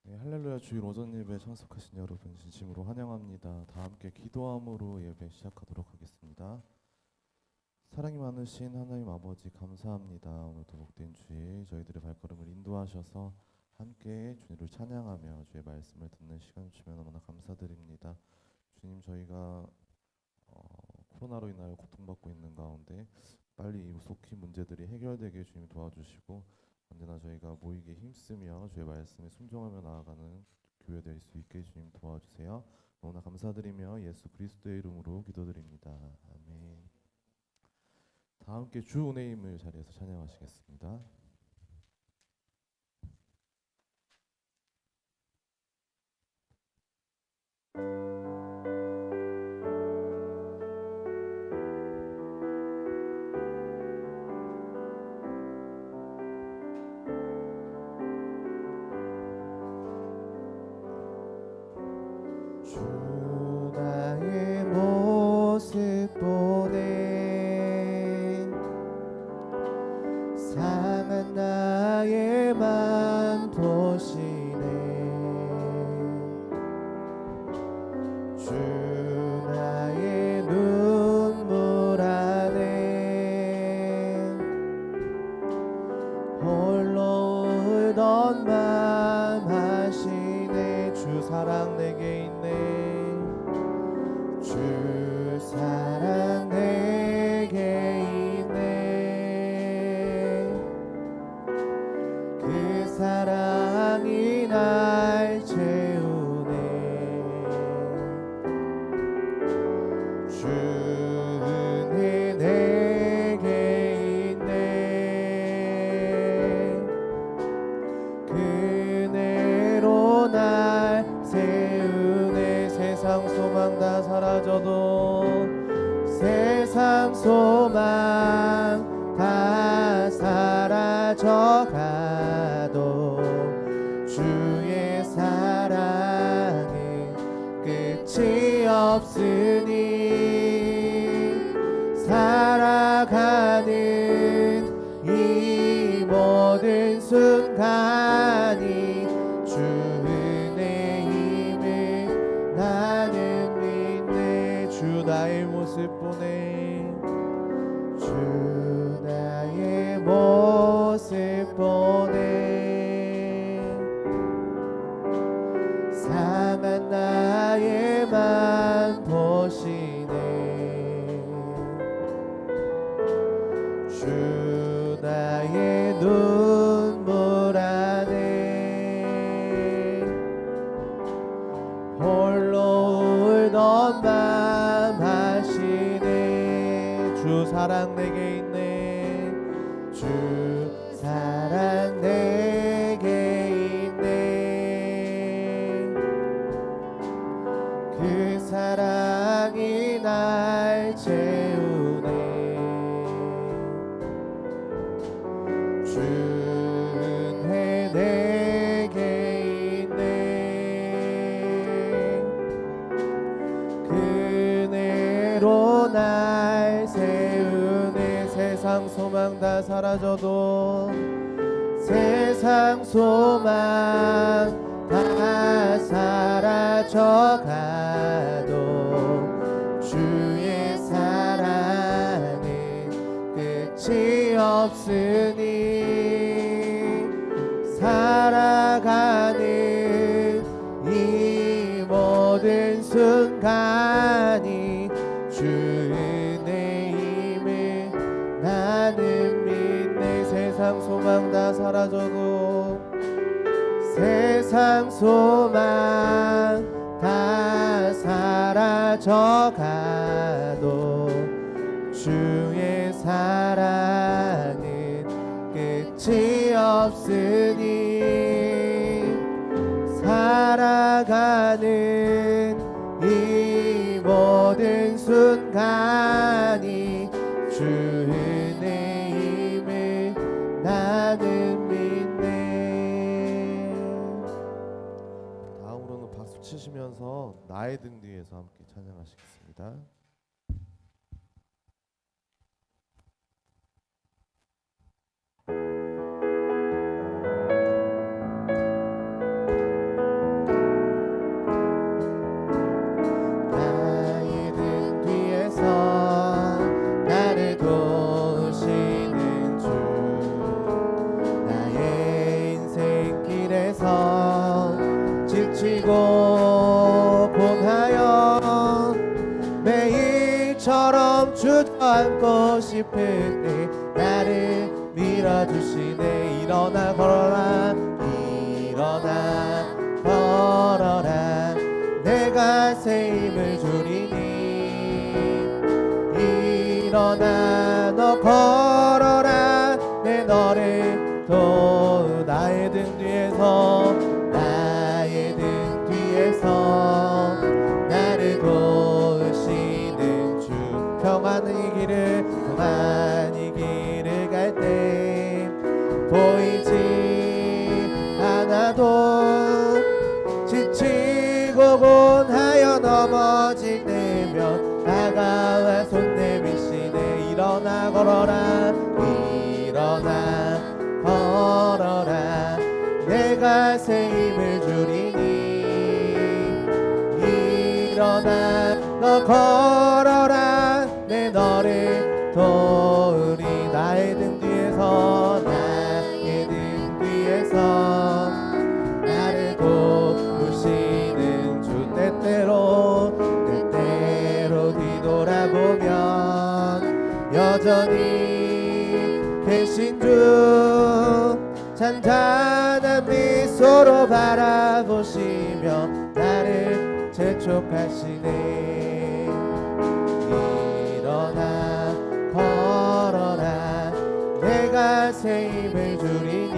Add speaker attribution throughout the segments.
Speaker 1: 네, 할렐루야 주일 오전 예배 참석하신 여러분 진심으로 환영합니다. 다 함께 기도함으로 예배 시작하도록 하겠습니다. 사랑이 많으신 하나님 아버지 감사합니다. 오늘도 복된 주일 저희들의 발걸음을 인도하셔서 함께 주님을 찬양하며 주의 말씀을 듣는 시간 주시면 너무나 감사드립니다. 주님 저희가 코로나로 인하여 고통받고 있는 가운데 빨리 속히 문제들이 해결되게 주님 도와주시고 언제나 저희가 모이게 힘쓰며 주의 말씀에 순종하며 나아가는 교회 될 수 있게 주님 도와주세요. 너무나 감사드리며 예수 그리스도의 이름으로 기도드립니다. 아멘. 다 함께 주 은혜의 힘을 자리에서 찬양하시겠습니다. 주 나의 모습 보네 상한 나의 맘 보시네 주 나의 눈물 안에 홀로 울던 맘 하시네 주 사랑 내게 있네 주 사랑 내게 있네 그 사랑이 날 채우네 주 은혜 내게 있네 그 은혜로 날 세우네 세상 소망 다 사라져도 세상 소망 다 사라져가도 주의 사랑은 끝이 없으니 살아가는 이 모든 순간이 주 은혜 힘을 나는 믿네 주 나의 모습 보네 주 나의 모습 보네 상한 나의 맘 보시네 주 나의 눈물 안에 홀로 울던 맘 하시네 주 사랑 내게 있네 주 사랑 내게 있네 그 사랑이 날 채우네 주 은혜 내게 있네 그 은혜로 날 세우네 세상 소망 다 사라져도 세상 소망 다 사라져가도 주의 사랑은 끝이 없으니 살아가는 이 모든 순간이 주 은혜 힘을 나는 믿네 세상 소망 다 사라져도 세상 소망 다 사라져가도 주의 사랑은 끝이 없으니 살아가는 이 모든 순간이 주 은혜 힘을 나는 믿네 다음으로는 박수 치시면서 나의 등 뒤에서 함께 찬양하시겠습니다. 아플 때 나를 밀어주시네. 일어나 걸어라 일어나 걸어라 내가 새 힘을 주리니. 일어나 너 걸어라 내 너를 도우. 나의 등 뒤에서 나의 등 뒤에서 나를 도우시는 주. 평안의 길을 평안의 길을 갈 때 보이지 않아도 지치고 곤하여 넘어질 때면 다가와 손 내미시네. 일어나 걸어라 일어나 걸어라 내가 새 힘을 주리니. 일어나 너 걸어라 내 너를 도우리. 나의 등 뒤에서 나의 등 뒤에서 나를 도우시는 주. 때때로 뒤돌아보면 여전히 계신 주. 잔잔한 미소로 바라보시며 나를 재촉하시네. 일어나 걸어라 내가 새 힘을 주리니.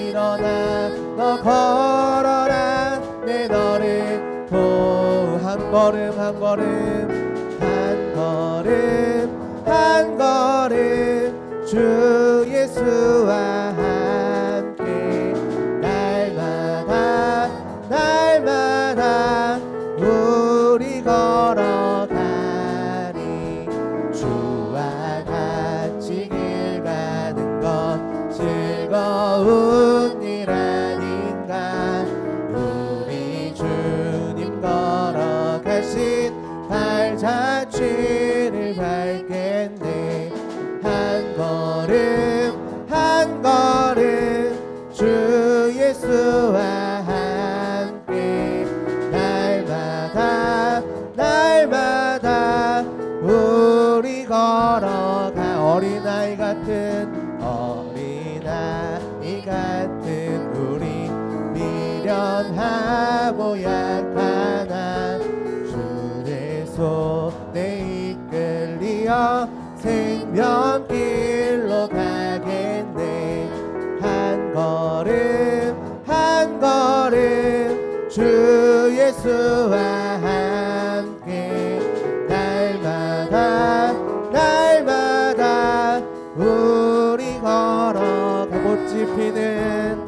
Speaker 1: 일어나 너 걸어라 내 너를 도우. 한 걸음 한 걸음 한 걸음 한 걸음 주 예수와 함께 날마다 날마다 우리 걸어가리. 주와 같이 길 가는 것 즐거운 일 아닌가. 우리 주님 걸어가신 발자취를 밟겠네. 한 걸음 한 걸음 주 예수와 함께 날마다 날마다 우리 걸어가. 어린아이 같은 어린아이 같은 우리 미련하고 약하나 주의 손에 이끌리어 생명길로 가겠네. 한 걸음 한 걸음 주 예수와 함께 날마다 날마다 우리 걸어가. 꽃이 피는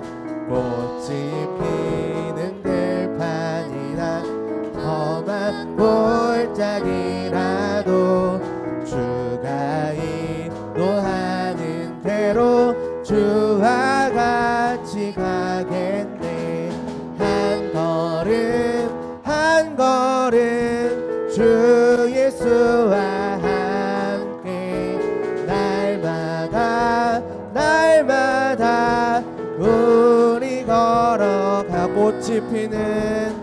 Speaker 1: 들판이나 험한 골짜기라도 주가 인도하는 대로 주와 같이 가겠네. 한 걸음 한 걸음 주 예수와 함께 날마다 날마다 우리 걸어가. 꽃이 피는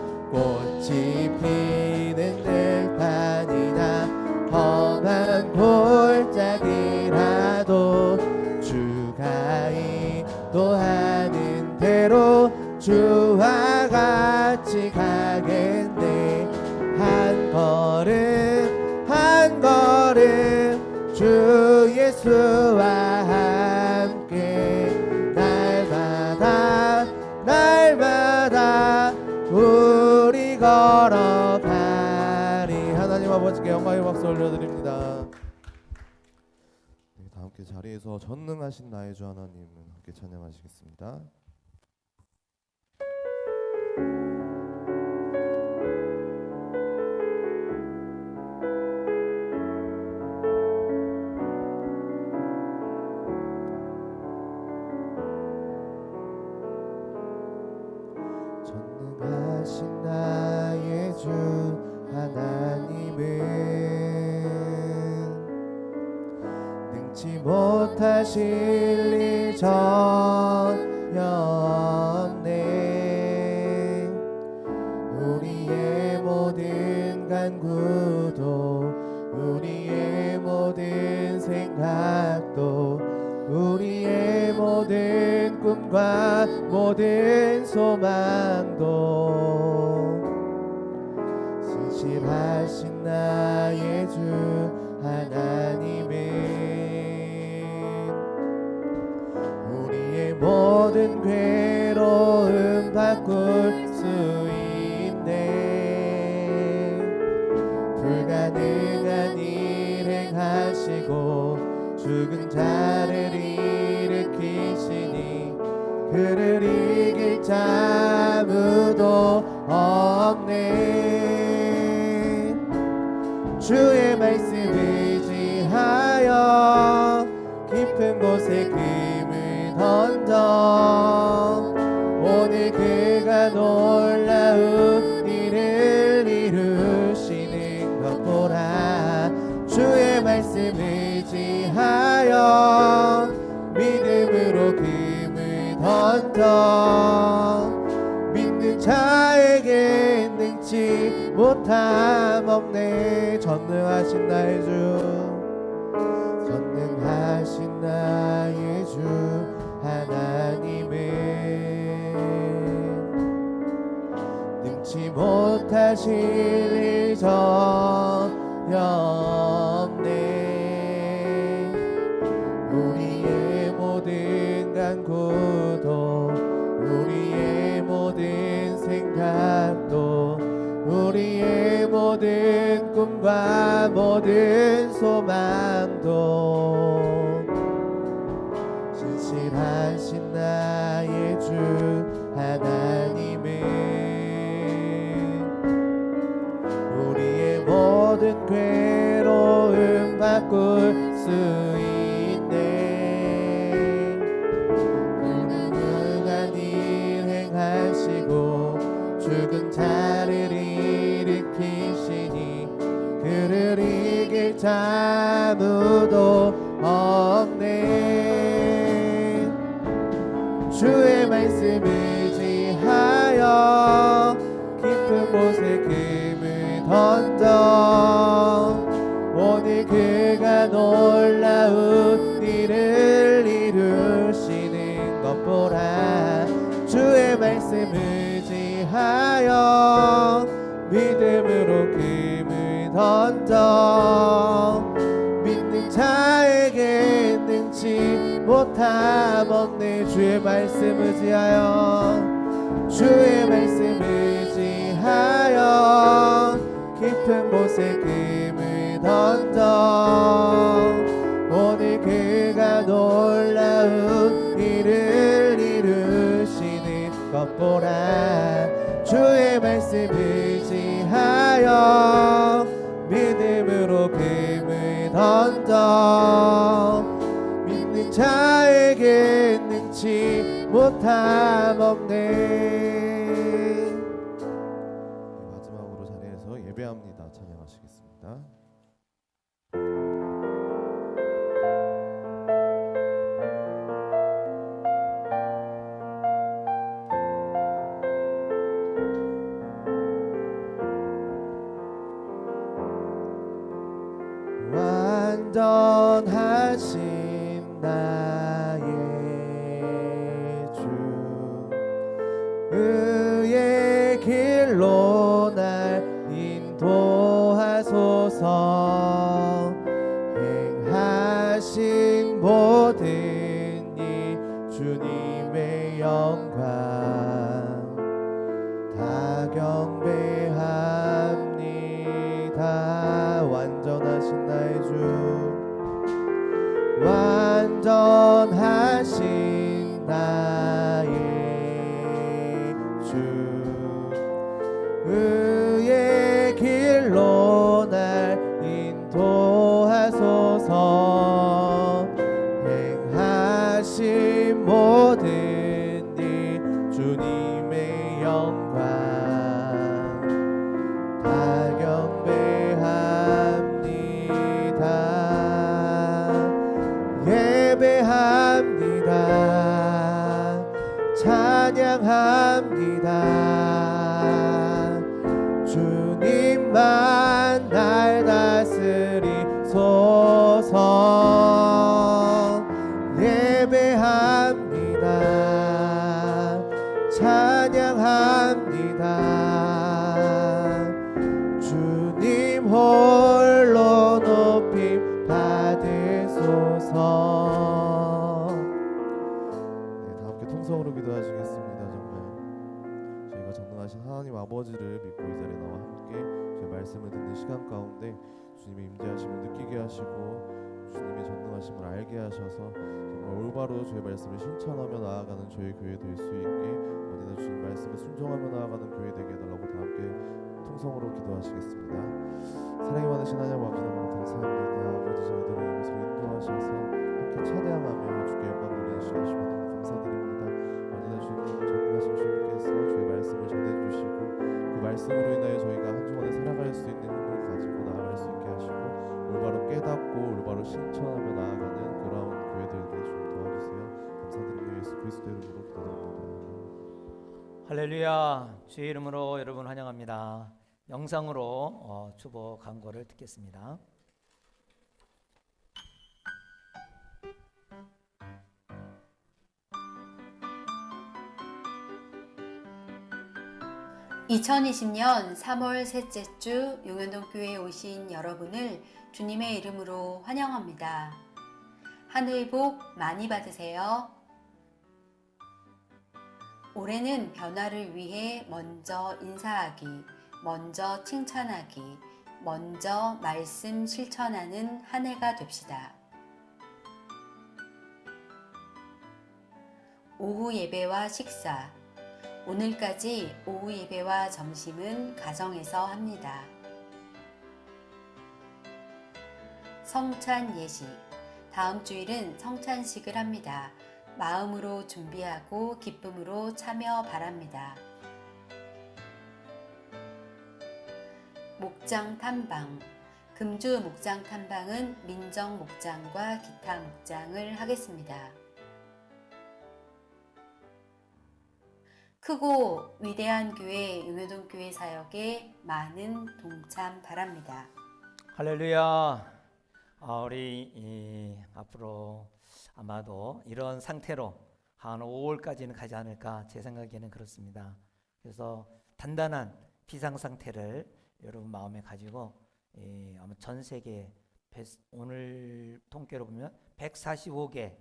Speaker 1: 들판이나 험한 골짜기라도 주가 인도하는 대로 주와 같이 가겠네. 한 걸음 한 걸음 주 예수와 함께 날마다 날마다 우리 걸어가리. 하나님 아버지께 영광의 박수 올려드립니다. 다 함께 자리에서 전능하신 나의 주 하나님을 함께 찬양하시겠습니다. 전능하신 나의 주 하나님은 능치 못하실 일 전혀 없네. 우리의 모든 간구도 우리의 모든 꿈과 모든 소망도 신실하신 나의 주 하나님은 우리의 모든 괴로움 바꿀 수 있네. 불가능한 일 행하시고 죽은 자를 일으키시니 그를 이길 자 아무도 없네. 주의 말씀 의지하여 깊은 곳에 금을 던져 오늘 그가 놀라운 일을 이루시는 것 보라. 주의 말씀 의지하여 믿음으로 금을 던져 믿는 자에게 능치 못함 없네. 전능하신 나의 주, 전능하신 나의 주 하나님은 능치 못하실 일 전혀 없네. 우리의 모든 간구도 우리의 모든 생각도 우리의 모든 꿈과 모든 소망도 신실하신 나의 주 하나님은 우리의 모든 괴로움 바꿀 수 있네. 불가능한 일 행하시고 죽은 자를 일으키시니 그를 이길 자 아무도 없네. 주의 말씀 의지하여 깊은 곳에 금을 던져 오늘 그가 놀라운 일을 이루시는 것 보라. 주의 말씀 의지하여 믿음으로 금을 던져 믿는 자에게 능치 못함 없네. 주의 말씀 의지하여 주의 말씀 의지하여 깊은 곳에 금을 던져 오늘 그가 놀라운 일을 이루시는 것 보라. 주의 말씀 의지하여 믿음으로 금을 던져 믿는 자에게 능치 못함 없네. 마지막으로 자리에서 예배합니다. 찬양하시겠습니다. 완전하신 나의 주 의의 길로 날 인도하소서. 행하신 모든 일 주님의 영광 다 경배합니다. 완전하신 나의 주 완전하신 나의 주 의의 길로 날 인도하소서. 행하신 모든 일 주님의 영광 다 경배합니다. 예배합니다. 찬양합니다. 주님만 날 다스리소서. 예배합니다. 함께 통성으로 기도하시겠습니다. 정말 저희가 전능하신 하나님 아버지를 믿고 이 자리에 나와 함께 저희 말씀을 듣는 시간 가운데 주님의 임재하심을 느끼게 하시고 주님의 전능하심을 알게 하셔서 정말 올바로 저희 말씀을 실천하며 나아가는 저희 교회 될 수 있게 언제나 주님 말씀에 순종하며 나아가는 교회 되게 해달라고 다 함께 통성으로 기도하시겠습니다. 사랑이 많으신 하나님 아버지 너무 감사합니다. 아버지 저희들을 이곳으로 인도하셔서 함께 찬양하며 주께 영광 돌리는 시간 주시면 너무 감사드립니다. 언제나 주님 전능하신 주님께서 저희 말씀을 전해주시고 그 말씀으로 인하여 저희가 한 주간에 살아갈 수 있는 힘을 가지고 나아갈 수 있게 하시고 올바로 깨닫고 올바로 실천하며 나아가는 그런 교회들 되게 주님 도와주세요. 감사드리며 예수 그리스도의 이름으로 기도드립니다.
Speaker 2: 할렐루야. 주의 이름으로 여러분 환영합니다. 영상으로 주보 강고를 듣겠습니다.
Speaker 3: (2020년 3월) 셋째 주 용현동 교회에 오신 여러분을 주님의 이름으로 환영합니다. 하늘 복 많이 받으세요. 올해는 변화를 위해 먼저 인사하기, 먼저 칭찬하기, 먼저 말씀 실천하는 한 해가 됩시다. 오후 예배와 식사, 오늘까지 오후 예배와 점심은 가정에서 합니다. 성찬 예식, 다음 주일은 성찬식을 합니다. 마음으로 준비하고 기쁨으로 참여 바랍니다. 목장 탐방, 금주 목장 탐방은 민정 목장과 기타 목장을 하겠습니다. 크고 위대한 교회 용현동 교회 사역에 많은 동참 바랍니다.
Speaker 2: 할렐루야. 우리 앞으로 아마도 이런 상태로 한 5월까지는 가지 않을까 제 생각에는 그렇습니다. 그래서 단단한 비상 상태를 여러분 마음에 가지고 아마 전 세계 오늘 통계로 보면 145개,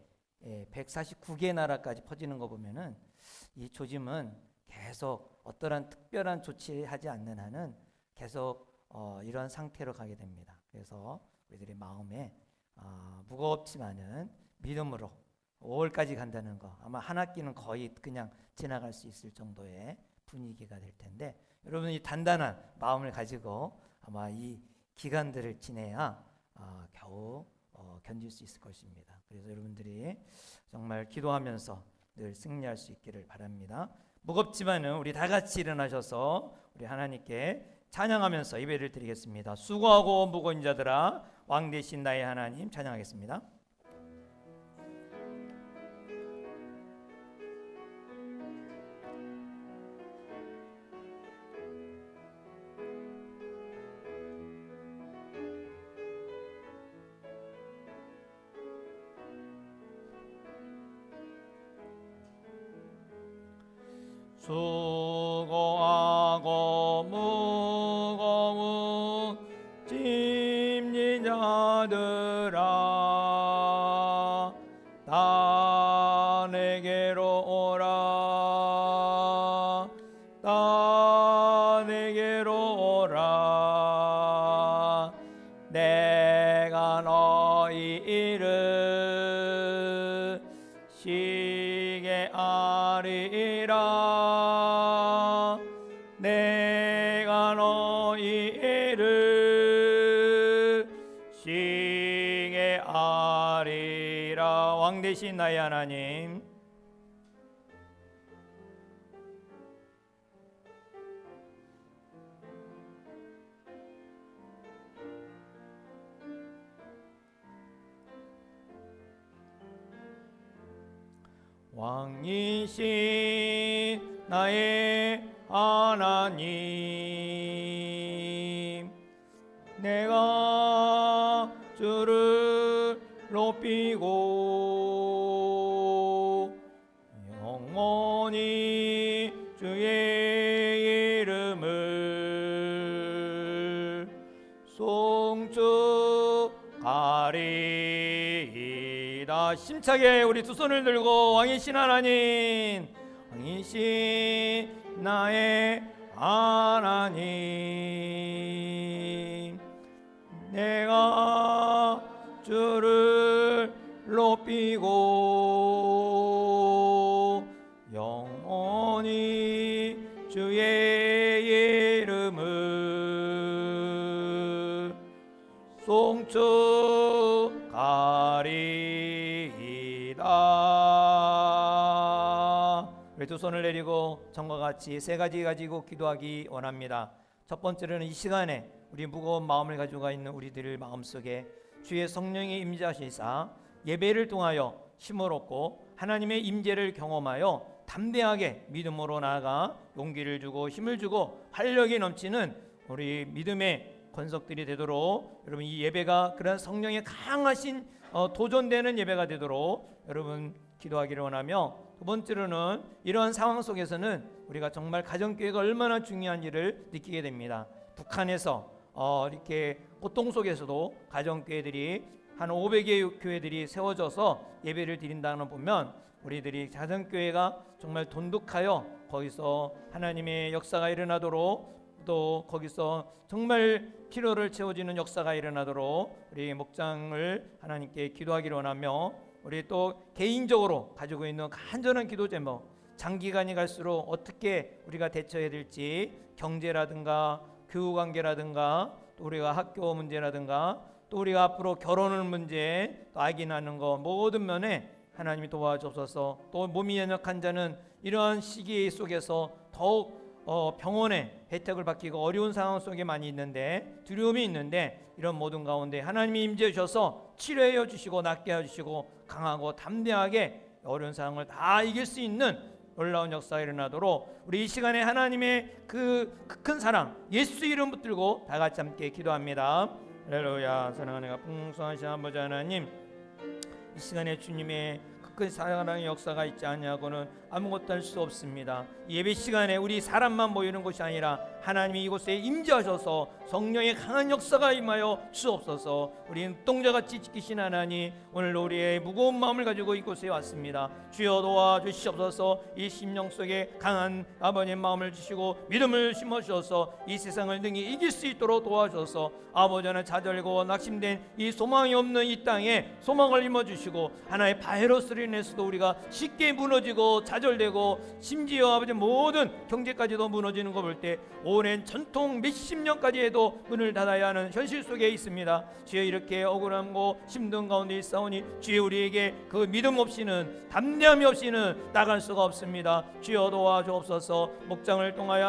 Speaker 2: 149개 나라까지 퍼지는 거 보면은 이 조짐은 계속 어떠한 특별한 조치하지 않는 한은 계속 이러한 상태로 가게 됩니다. 그래서 우리들의 마음에 무겁지만은 믿음으로 5월까지 간다는 거 아마 한 학기는 거의 그냥 지나갈 수 있을 정도의 분위기가 될 텐데 여러분이 단단한 마음을 가지고 아마 이 기간들을 지내야 겨우 견딜 수 있을 것입니다. 그래서 여러분들이 정말 기도하면서 늘 승리할 수 있기를 바랍니다. 무겁지만은 우리 다 같이 일어나셔서 우리 하나님께 찬양하면서 예배를 드리겠습니다. 수고하고 무거운 자들아 왕 되신 나의 하나님 찬양하겠습니다. 수고하고 무거운 짐진 자들아 다 내게로 오라 다 내게로 오라 내가 너희를 쉬게 하리라 내가 너희를 쉬게 하리라. 왕 되신 나의 하나님 왕이신 나의 하나님 내가 주를 높이고 영원히 주의 이름을 송축하리이다. 힘차게 우리 두 손을 들고 왕이신 하나님, 왕이신 나의 하나님, 내가 주를 높이고 영원히 주의 이름을 송축하리이다. 우리 두 손을 내리고 전과 같이 세 가지 가지고 기도하기 원합니다. 첫 번째로는 이 시간에 우리 무거운 마음을 가지고 있는 우리들의 마음속에 주의 성령이 임재하시사 예배를 통하여 힘을 얻고 하나님의 임재를 경험하여 담대하게 믿음으로 나아가 용기를 주고 힘을 주고 활력이 넘치는 우리 믿음의 권석들이 되도록 여러분 이 예배가 그런 성령의 강하신 도전되는 예배가 되도록 여러분 기도하기를 원하며, 두 번째로는 이러한 상황 속에서는 우리가 정말 가정교회가 얼마나 중요한지를 느끼게 됩니다. 북한에서 이렇게 고통 속에서도 가정교회들이 한 500개의 교회들이 세워져서 예배를 드린다는 걸 보면 우리들이 가정교회가 정말 돈독하여 거기서 하나님의 역사가 일어나도록, 또 거기서 정말 필요를 채워지는 역사가 일어나도록 우리 목장을 하나님께 기도하기를 원하며, 우리 또 개인적으로 가지고 있는 간절한 기도 제목, 장기간이 갈수록 어떻게 우리가 대처해야 될지, 경제라든가 교우관계라든가 또 우리가 학교 문제라든가 또 우리가 앞으로 결혼을 문제, 또 아기 낳는 거 모든 면에 하나님이 도와주옵소서. 또 몸이 연약한 자는 이러한 시기 속에서 더욱 병원의 혜택을 받기가 어려운 상황 속에 많이 있는데, 두려움이 있는데, 이런 모든 가운데 하나님이 임재해 주셔서 치료해 주시고 낫게 해 주시고 강하고 담대하게 어려운 상황을 다 이길 수 있는 놀라운 역사가 일어나도록 우리 이 시간에 하나님의 그 큰 사랑 예수 이름 붙들고 다 같이 함께 기도합니다. 할렐루야. 사랑하는 풍성하신 아버지 하나님, 이 시간에 주님의 큰 사랑의 역사가 있지 않냐고는 아무것도 할 수 없습니다. 예배 시간에 우리 사람만 모이는 것이 아니라 하나님이 이곳에 임재하셔서 성령의 강한 역사가 임하여 주옵소서. 우리 눈동자같이 지키신 하나님, 오늘 우리의 무거운 마음을 가지고 이곳에 왔습니다. 주여 도와주시옵소서. 이 심령 속에 강한 아버지의 마음을 주시고 믿음을 심어주셔서 이 세상을 능히 이길 수 있도록 도와주셔서 아버지는 좌절고 낙심된 이 소망이 없는 이 땅에 소망을 임어주시고, 하나의 바이러스로 인해서도 우리가 쉽게 무너지고 좌절되고 심지어 아버지 모든 경제까지도 무너지는 거 볼 때 오랜 전통 몇십 년까지 해도 문을 닫아야 하는 현실 속에 있습니다. 주여 이렇게 억울함고 힘든 가운데 있사오니 주여 우리에게 그 믿음 없이는, 담대함이 없이는 나갈 수가 없습니다. 주여 도와주옵소서. 목장을 통하여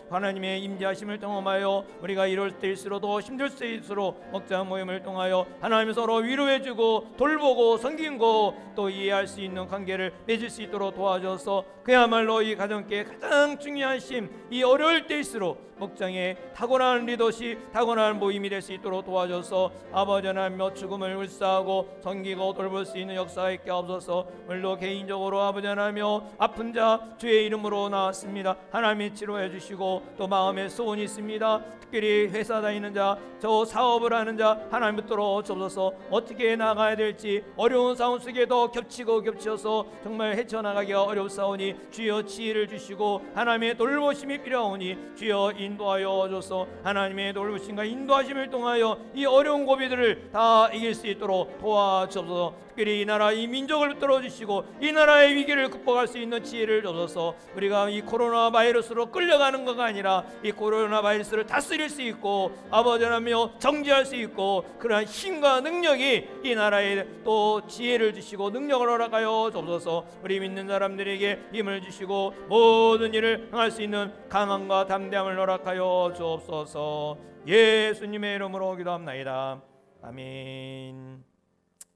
Speaker 2: 하나님의 임재하심을 경험하여 우리가 이럴 때일수록 더 힘들 때일수록 목장 모임을 통하여 하나님 서로 위로해주고 돌보고 섬기고 또 이해할 수 있는 관계를 맺을 수 있도록 도와줘서 그야말로 이 가정계의 가장 중요한 심, 이 어려울 때일수록 목장에 타고난 리더십, 타고난 모임이 될 수 있도록 도와줘서 아버지 하나님 죽음을 울사하고 섬기고 돌볼 수 있는 역사가 있게 하옵소서. 오늘도 개인적으로 아버지 하나님 아픈 자 주의 이름으로 나왔습니다. 하나님이 치료해 주시고 또 마음에 소원이 있습니다. 특별히 회사 다니는 자, 저 사업을 하는 자 하나님 붙들어 주옵소서. 어떻게 나가야 될지 어려운 상황 속에도 겹치고 겹쳐서 정말 헤쳐나가기가 어렵사오니 주여 지혜를 주시고 하나님의 돌보심이 필요하오니 주여 인도하여 줘서 하나님의 돌보심과 인도하심을 통하여 이 어려운 고비들을 다 이길 수 있도록 도와주옵소서. 특별히 이 나라 이 민족을 붙들어 주시고 이 나라의 위기를 극복할 수 있는 지혜를 주셔서 우리가 이 코로나 바이러스로 끌려가는 것가 아니라 이 코로나 바이러스를 다스릴 수 있고 아버지 하나며 정지할 수 있고 그러한 힘과 능력이 이 나라에 또 지혜를 주시고 능력을 허락하여 주옵소서. 우리 믿는 사람들에게 힘을 주시고 모든 일을 행할 수 있는 강함과 담대함을 허락하여 주옵소서. 예수님의 이름으로 기도합나이다. 아멘.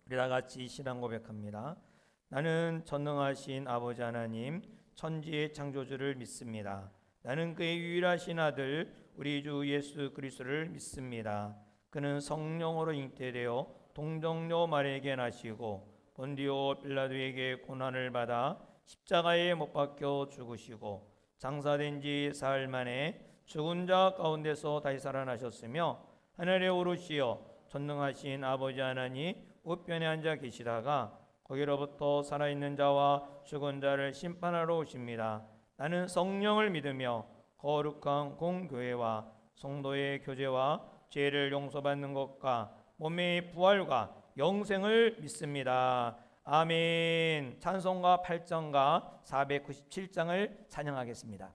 Speaker 2: 우리 다 같이 신앙 고백합니다. 나는 전능하신 아버지 하나님, 천지의 창조주를 믿습니다. 나는 그의 유일하신 아들 우리 주 예수 그리스도를 믿습니다. 그는 성령으로 잉태되어 동정녀 마리아에게 나시고 본디오 빌라도에게 고난을 받아 십자가에 못 박혀 죽으시고 장사된 지 사흘 만에 죽은 자 가운데서 다시 살아나셨으며 하늘에 오르시어 전능하신 아버지 하나님 우편에 앉아 계시다가
Speaker 4: 거기로부터 살아있는 자와 죽은 자를 심판하러 오십니다. 나는 성령을 믿으며 거룩한 공교회와 성도의 교제와 죄를 용서받는 것과 몸의 부활과 영생을 믿습니다. 아멘. 찬송가 8장과 497장을 찬양하겠습니다.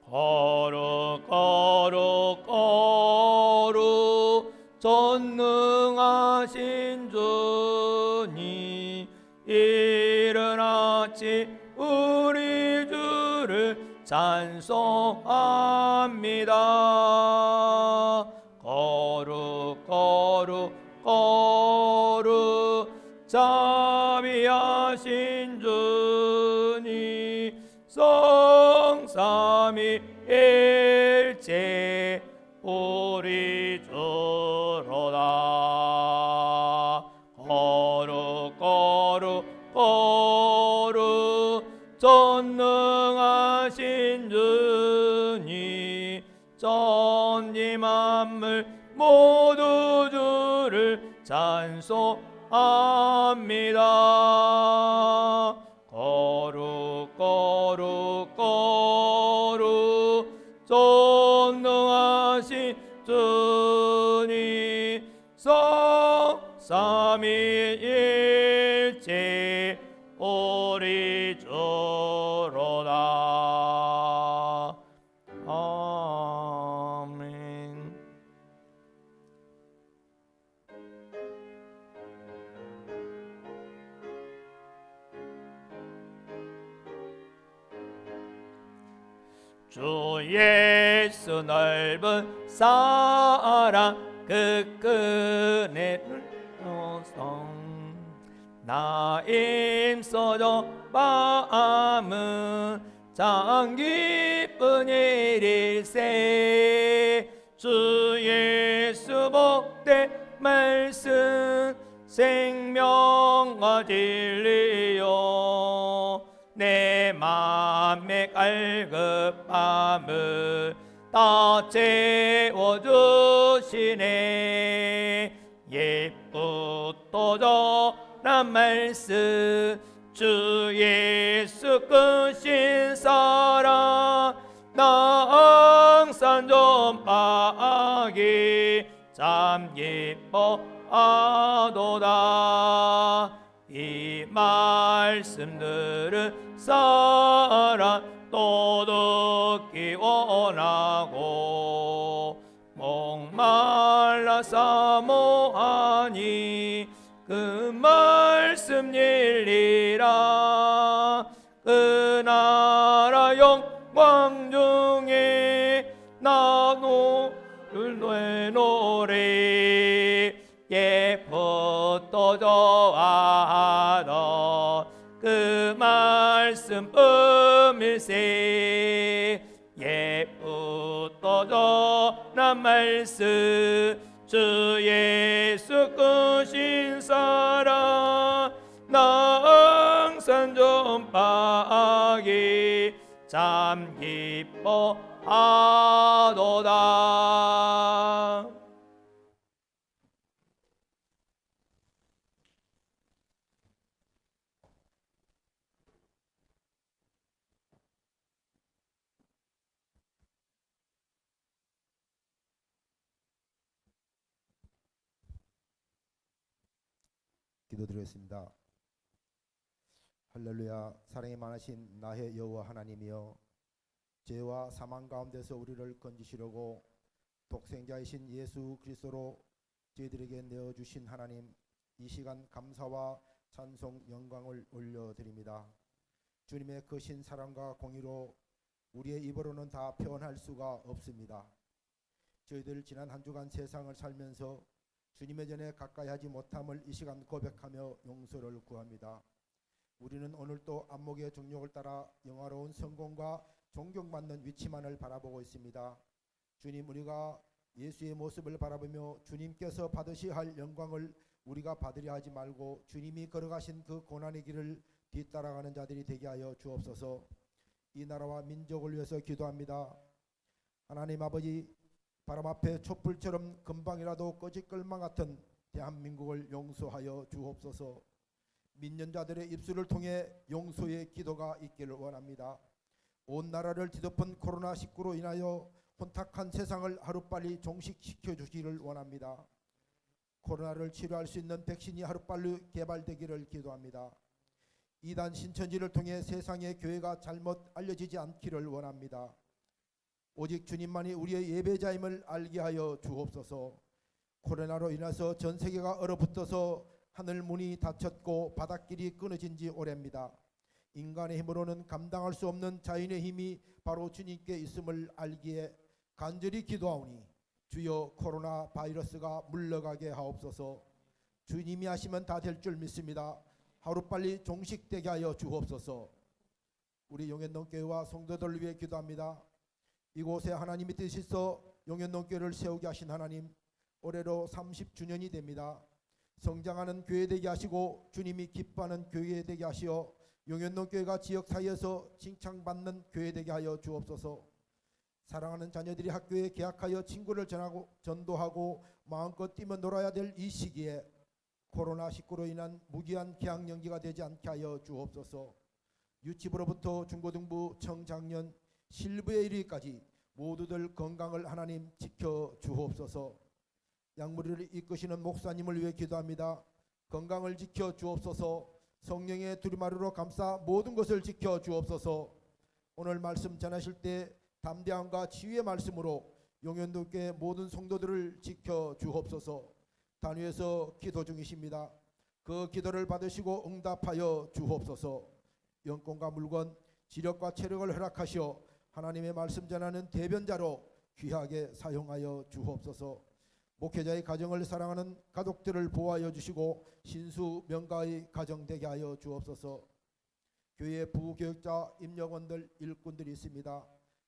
Speaker 4: 거룩 거룩 거룩 전능하신 주님, 이른 아침 우리 주를 찬송합니다. 거룩 거룩 거룩 자비하신 주님, 성삼위일체 우리 주로다. 거룩 거룩 거룩 전능하신 주님, 천지 만물 모두 주를 찬송합니다. 거룩 거룩 거룩 전능하신 주님, 성삼위일체 우리 주로다. 아멘. 주 예수 넓은 사랑 그 끈을 나 힘써줘 마음은 참 기쁜 일일세. 주 예수 복된 말씀 생명과 진리요, 내 맘의 갈급함을 다 채워주시네. 옛부터 전한 말씀 주 예수 크신 사랑 나 항상 전파하기 참 기뻐하도다. 이 말씀들은 사랑 또 듣기 원하고 목말라 사모하니 그 말씀 일리라. 그 나라 영광 중에 나누를 내노래. 예부터 좋아하던 그 말씀 음일세. 예부터 전한 말씀 주 예수 크신 사랑 나 항상 전파하기 참 기뻐하도다.
Speaker 5: 기도드리겠습니다. 할렐루야. 사랑이 많으신 나의 여호와 하나님이여, 죄와 사망 가운데서 우리를 건지시려고 독생자이신 예수 그리스도로 저희들에게 내어주신 하나님, 이 시간 감사와 찬송 영광을 올려드립니다. 주님의 크신 사랑과 공의로 우리의 입으로는 다 표현할 수가 없습니다. 저희들 지난 한 주간 세상을 살면서 주님의 전에 가까이 하지 못함을 이 시간 고백하며 용서를 구합니다. 우리는 오늘도 안목의 정욕을 따라 영화로운 성공과 존경받는 위치만을 바라보고 있습니다. 주님, 우리가 예수의 모습을 바라보며 주님께서 받으셔야 할 영광을 우리가 받으려 하지 말고 주님이 걸어가신 그 고난의 길을 뒤따라가는 자들이 되게 하여 주옵소서. 이 나라와 민족을 위해서 기도합니다. 하나님 아버지, 바람 앞에 촛불처럼 금방이라도 꺼질 것만 같은 대한민국을 용서하여 주옵소서. 믿는 자들의 입술을 통해 용서의 기도가 있기를 원합니다. 온 나라를 뒤덮은 코로나19로 인하여 혼탁한 세상을 하루빨리 종식시켜 주시기를 원합니다. 코로나를 치료할 수 있는 백신이 하루빨리 개발되기를 기도합니다. 이단 신천지를 통해 세상의 교회가 잘못 알려지지 않기를 원합니다. 오직 주님만이 우리의 예배자임을 알게 하여 주옵소서. 코로나로 인해서 전 세계가 얼어붙어서 하늘 문이 닫혔고 바닷길이 끊어진 지 오래입니다. 인간의 힘으로는 감당할 수 없는 자연의 힘이 바로 주님께 있음을 알기에 간절히 기도하오니 주여 코로나 바이러스가 물러가게 하옵소서. 주님이 하시면 다 될 줄 믿습니다. 하루빨리 종식되게 하여 주옵소서. 우리 용현동교회와 성도들을 위해 기도합니다. 이곳에 하나님의 뜻이 있어 용현동교회를 세우게 하신 하나님, 올해로 30주년이 됩니다. 성장하는 교회 되게 하시고 주님이 기뻐하는 교회 되게 하시어 용현동교회가 지역 사회에서 칭찬받는 교회 되게 하여 주옵소서. 사랑하는 자녀들이 학교에 개학하여 친구를 전도하고 마음껏 뛰며 놀아야 될 이 시기에 코로나19로 인한 무기한 개학 연기가 되지 않게 하여 주옵소서. 유치부로부터 중고등부, 청장년, 실부에 이르기까지 모두들 건강을 하나님 지켜 주옵소서. 양무리를 이끄시는 목사님을 위해 기도합니다. 건강을 지켜 주옵소서. 성령의 두루마리로 감싸 모든 것을 지켜 주옵소서. 오늘 말씀 전하실 때 담대함과 지혜의 말씀으로 용현도교회 모든 성도들을 지켜 주옵소서. 단위에서 기도 중이십니다. 그 기도를 받으시고 응답하여 주옵소서. 영권과 물건, 지력과 체력을 허락하시어 하나님의 말씀 전하는 대변자로 귀하게 사용하여 주옵소서. 목회자의 가정을 사랑하는 가족들을 보호하여 주시고 신수 명가의 가정 되게 하여 주옵소서. 교회 부교육자, 임역원들, 일꾼들이 있습니다.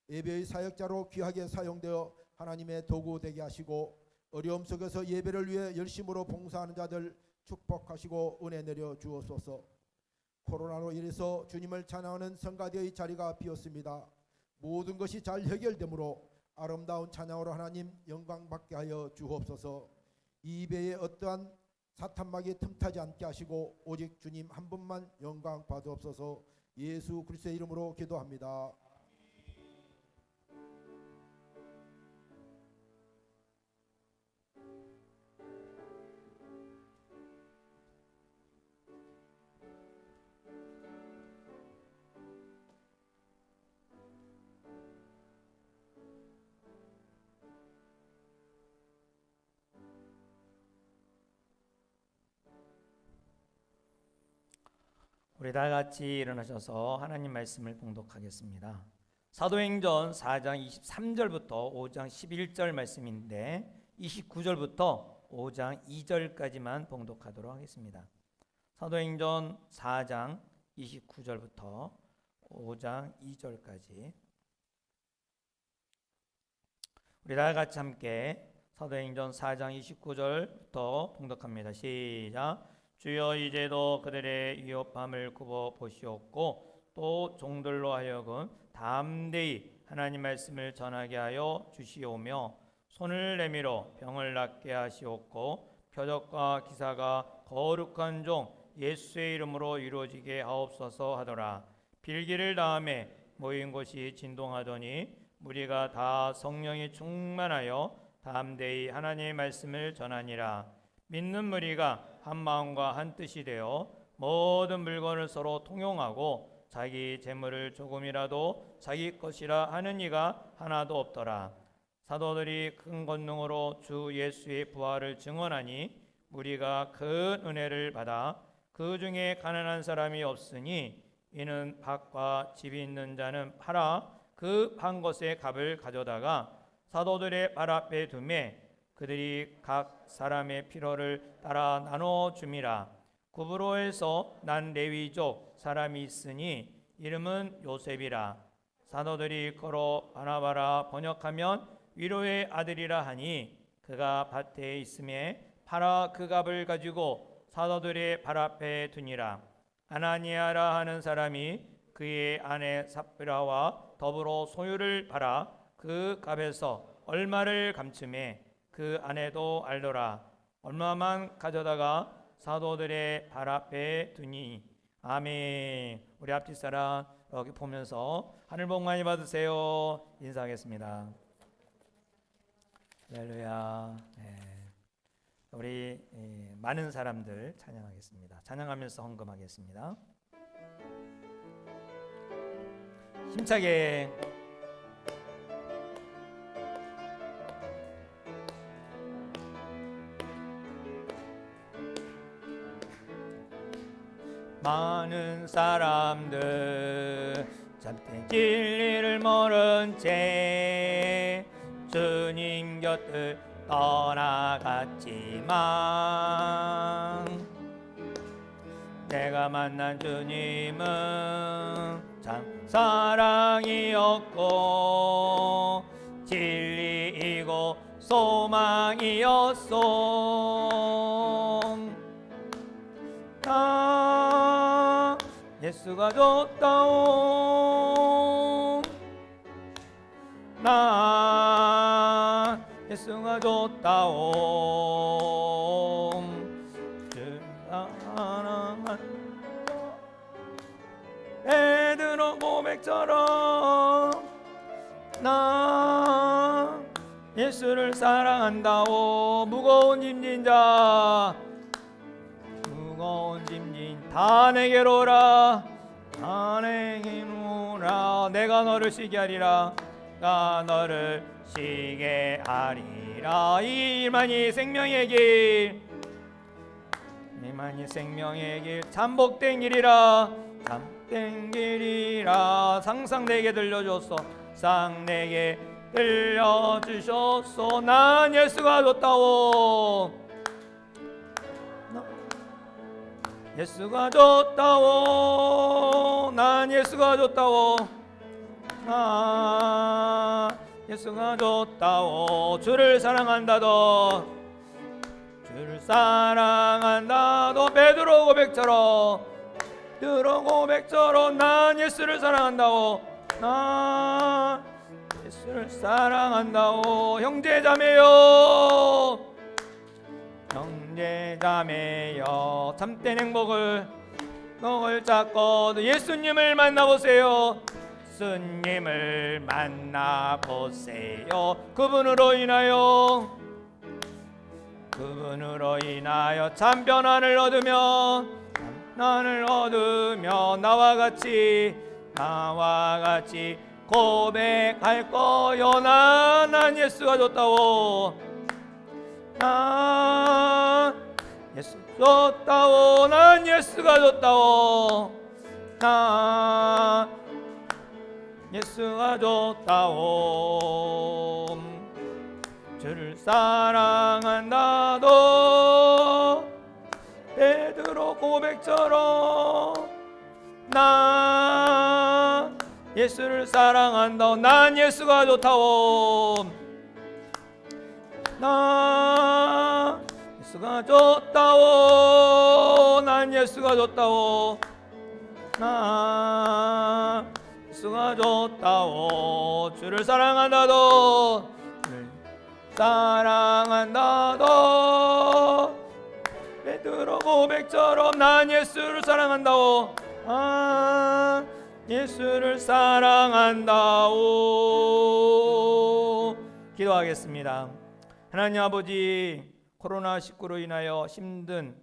Speaker 5: 예배의 사역자로 귀하게 사용되어 하나님의 도구 되게 하시고 어려움 속에서 예배를 위해 열심으로 봉사하는 자들 축복하시고 은혜 내려 주옵소서. 코로나로 인해서 주님을 찬양하는 성가대의 자리가 비었습니다. 모든 것이 잘 해결되므로 아름다운 찬양으로 하나님 영광 받게 하여 주옵소서. 이 입에 어떠한 사탄막이 틈타지 않게 하시고 오직 주님 한 분만 영광 받으옵소서. 예수 그리스도의 이름으로 기도합니다.
Speaker 2: 우리 다 같이 일어나셔서 하나님 말씀을 봉독하겠습니다. 사도행전 4장 23절부터 5장 11절 말씀인데 29절부터 5장 2절까지만 봉독하도록 하겠습니다. 사도행전 4장 29절부터 5장 2절까지 우리 다 같이 함께 사도행전 4장 29절부터 봉독합니다. 시작. 주여 이제도 그들의 위협함을 굽어 보시옵고 또 종들로 하여금 담대히 하나님 말씀을 전하게 하여 주시오며 손을 내밀어 병을 낫게 하시옵고 표적과 기사가 거룩한 종 예수의 이름으로 이루어지게 하옵소서 하더라. 빌기를 다음에 모인 곳이 진동하더니 무리가 다 성령이 충만하여 담대히 하나님의 말씀을 전하니라. 믿는 무리가 한 마음과 한 뜻이 되어 모든 물건을 서로 통용하고 자기 재물을 조금이라도 자기 것이라 하는 이가 하나도 없더라. 사도들이 큰 권능으로 주 예수의 부활을 증언하니 무리가 큰 은혜를 받아 그 중에 가난한 사람이 없으니 이는 밭과 집이 있는 자는 팔아 그 판 것의 값을 가져다가 사도들의 발 앞에 두매 그들이 각 사람의 필요를 따라 나눠 줌이라. 구브로에서 난 레위족 사람이 있으니 이름은 요셉이라. 사도들이 걸어 바나바라 번역하면 위로의 아들이라 하니 그가 밭에 있음에 팔아 그 값을 가지고 사도들의 발 앞에 두니라. 아나니아라 하는 사람이 그의 아내 삽비라와 더불어 소유를 팔아
Speaker 4: 그 값에서 얼마를 감춤해 그 안에도 알더라. 얼마만 가져다가 사도들의 발 앞에 두니. 아멘. 우리 앞뒤 사람 여기 보면서 하늘 복 많이 받으세요. 인사하겠습니다. 할렐루야. 네. 우리 많은 사람들 찬양하겠습니다. 찬양하면서 헌금하겠습니다. 힘차게. 많은 사람들 참된 진리를 모른 채 주님 곁을 떠나갔지만 내가 만난 주님은 참 사랑이었고 진리이고 소망이었소. 나 예수가 줬다오. 나 예수가 줬다오. 주 사랑한 베드로 고백처럼 나 예수를 사랑한다오. 무거운 짐진 자 무거운 짐진 다 내게로 오라. 다 내게로 오라. 내가 너를 쉬게 하리라. 나 너를 쉬게 하리라. 이만이 생명의 길 이만이 생명의 길 잠복된 길이라. 잠복된 길이라. 항상 내게 들려줬어. 상 내게 들려주셨소. 난 예수가 줬다오. 예수가 줬다오. 난 예수가 줬다오. 나 예수가 줬다오. 주를 사랑한다도 주를 사랑한다도 베드로 고백처럼 난 예수를 사랑한다오. 난 예수를 사랑한다오. 형제자매요 형제자매여 참된 행복을 찾고 예수님을 만나보세요. 예수님을 만나보세요. 그분으로 인하여 참 변화를 얻으며 나와 같이 고백할 거요. 난 예수가 줬다오. 난 예수 줬다오. 난 예수가 줬다오. 난 예수가 줬다오. 주를 사랑한다도 베드로 고백처럼 난 예수를 사랑한다오. 난 예수가 좋다오. 난 예수가 좋다오. 난 예수가 좋다오. 난 예수가 좋다오. 주를 사랑한다도 베드로 고백처럼 난 예수를 사랑한다오. 예수를 사랑한다오. 기도하겠습니다. 하나님 아버지, 코로나19로 인하여 힘든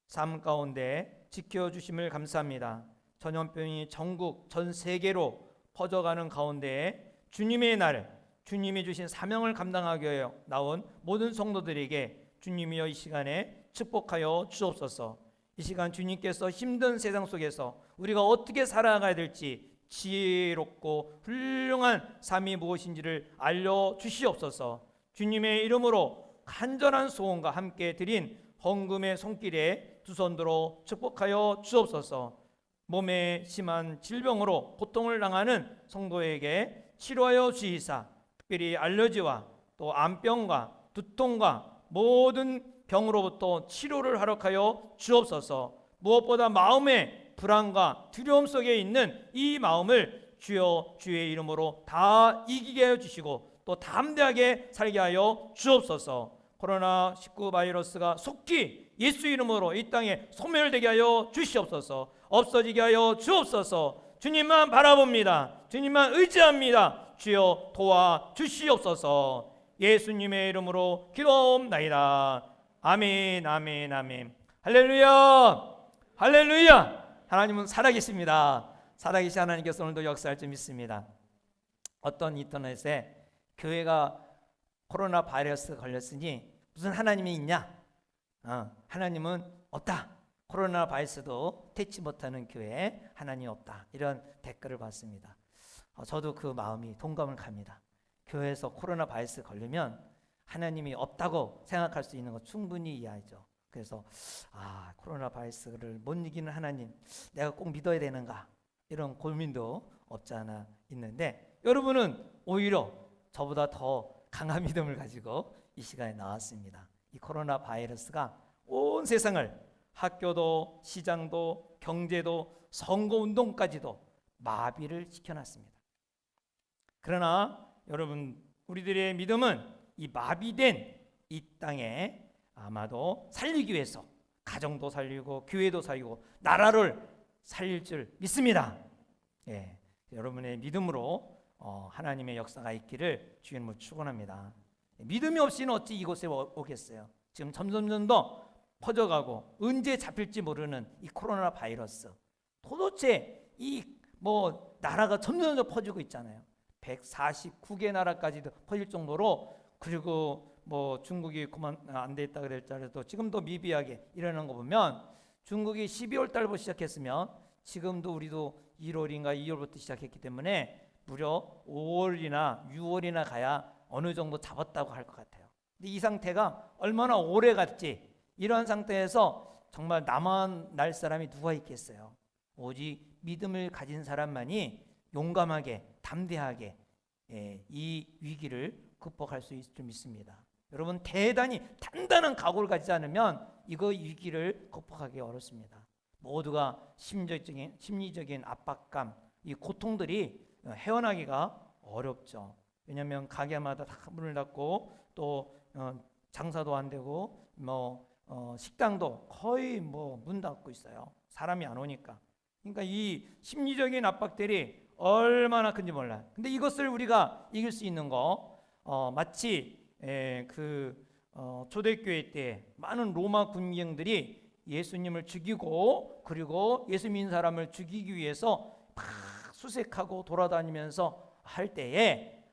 Speaker 4: 삶 가운데 지켜주심을 감사합니다. 전염병이 전국 전 세계로 퍼져가는 가운데 주님의 날, 주님이 주신 사명을 감당하기 위하여 나온 모든 성도들에게 주님이여 이 시간에 축복하여 주옵소서. 이 시간 주님께서 힘든 세상 속에서 우리가 어떻게 살아가야 될지 지혜롭고 훌륭한 삶이 무엇인지를 알려주시옵소서. 주님의 이름으로 간절한 소원과 함께 드린 헌금의 손길에 두 손 들어 축복하여 주옵소서. 몸에 심한 질병으로 고통을 당하는 성도에게 치료하여 주시사 특별히 알러지와 또 암병과 두통과 모든 병으로부터 치료를 하락하여 주옵소서. 무엇보다 마음의 불안과 두려움 속에 있는 이 마음을 주여 주의 이름으로 다 이기게 하여 주시고 또 담대하게 살게 하여 주옵소서. 코로나19 바이러스가 속히 예수 이름으로 이 땅에 소멸되게 하여 주시옵소서. 없어지게 하여 주옵소서. 주님만 바라봅니다. 주님만 의지합니다. 주여 도와 주시옵소서. 예수님의 이름으로 기도옵나이다. 아멘, 아멘, 아멘. 할렐루야, 할렐루야. 하나님은 살아계십니다. 살아계신 하나님께서 오늘도 역사할 줄 믿습니다. 어떤 인터넷에 교회가 코로나 바이러스 걸렸으니 무슨 하나님이 있냐? 하나님은 없다. 코로나 바이러스도 퇴치 못하는 교회에 하나님 없다. 이런 댓글을 봤습니다. 저도 그 마음이 동감을 갑니다. 교회에서 코로나 바이러스 걸리면 하나님이 없다고 생각할 수 있는 거 충분히 이해하죠. 그래서 코로나 바이러스를 못 이기는 하나님, 내가 꼭 믿어야 되는가? 이런 고민도 없지 않아 있는데, 여러분은 오히려 저보다 더 강한 믿음을 가지고 이 시간에 나왔습니다. 이 코로나 바이러스가 온 세상을, 학교도 시장도 경제도 선거운동까지도 마비를 시켜놨습니다. 그러나 여러분, 우리들의 믿음은 이 마비된 이 땅에 아마도 살리기 위해서 가정도 살리고 교회도 살리고 나라를 살릴 줄 믿습니다. 여러분의 믿음으로 하나님의 역사가 있기를 주님을 축원합니다. 믿음이 없이는 어찌 이곳에 오겠어요. 지금 점점 더 퍼져가고 언제 잡힐지 모르는 이 코로나 바이러스, 도대체 이 나라가 점점 더 퍼지고 있잖아요. 149개 나라까지도 퍼질 정도로, 그리고 중국이 그만 안 됐다 그랬더라도 지금도 미비하게 일어나는 거 보면, 중국이 12월 달부터 시작했으면 지금도 우리도 1월인가 2월부터 시작했기 때문에 무려 5월이나 6월이나 가야 어느 정도 잡았다고 할 것 같아요. 근데 이 상태가 얼마나 오래 갔지, 이러한 상태에서 정말 남아 날 사람이 누가 있겠어요. 오직 믿음을 가진 사람만이 용감하게 담대하게 이 위기를 극복할 수 있을 줄 믿습니다. 여러분, 대단히 단단한 각오를 가지지 않으면 이거 위기를 극복하기 어렵습니다. 모두가 심리적인 압박감, 이 고통들이 헤어나기가 어렵죠. 왜냐하면 가게마다 다 문을 닫고 또 장사도 안 되고 식당도 거의 문 닫고 있어요. 사람이 안 오니까. 그러니까 이 심리적인 압박들이 얼마나 큰지 몰라요. 근데 이것을 우리가 이길 수 있는 거, 마치 초대교회 때 많은 로마 군병들이 예수님을 죽이고, 그리고 예수 믿는 사람을 죽이기 위해서 막 수색하고 돌아다니면서 할 때에,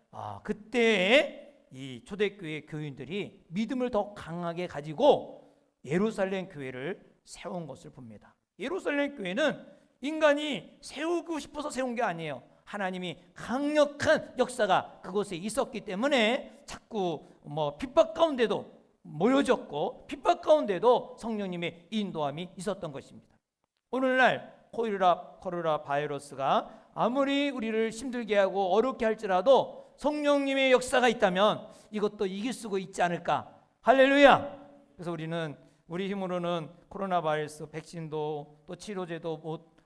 Speaker 4: 그때에 이 초대교회 교인들이 믿음을 더 강하게 가지고 예루살렘 교회를 세운 것을 봅니다. 예루살렘 교회는 인간이 세우고 싶어서 세운 게 아니에요. 하나님이 강력한 역사가 그곳에 있었기 때문에 자꾸 핍박 가운데도 모여졌고, 핍박 가운데도 성령님의 인도함이 있었던 것입니다. 오늘날 코로나 바이러스가 아무리 우리를 힘들게 하고 어렵게 할지라도 성령님의 역사가 있다면 이것도 이길 수가 있지 않을까. 할렐루야. 그래서 우리는 우리 힘으로는 코로나 바이러스 백신도 또 치료제도 못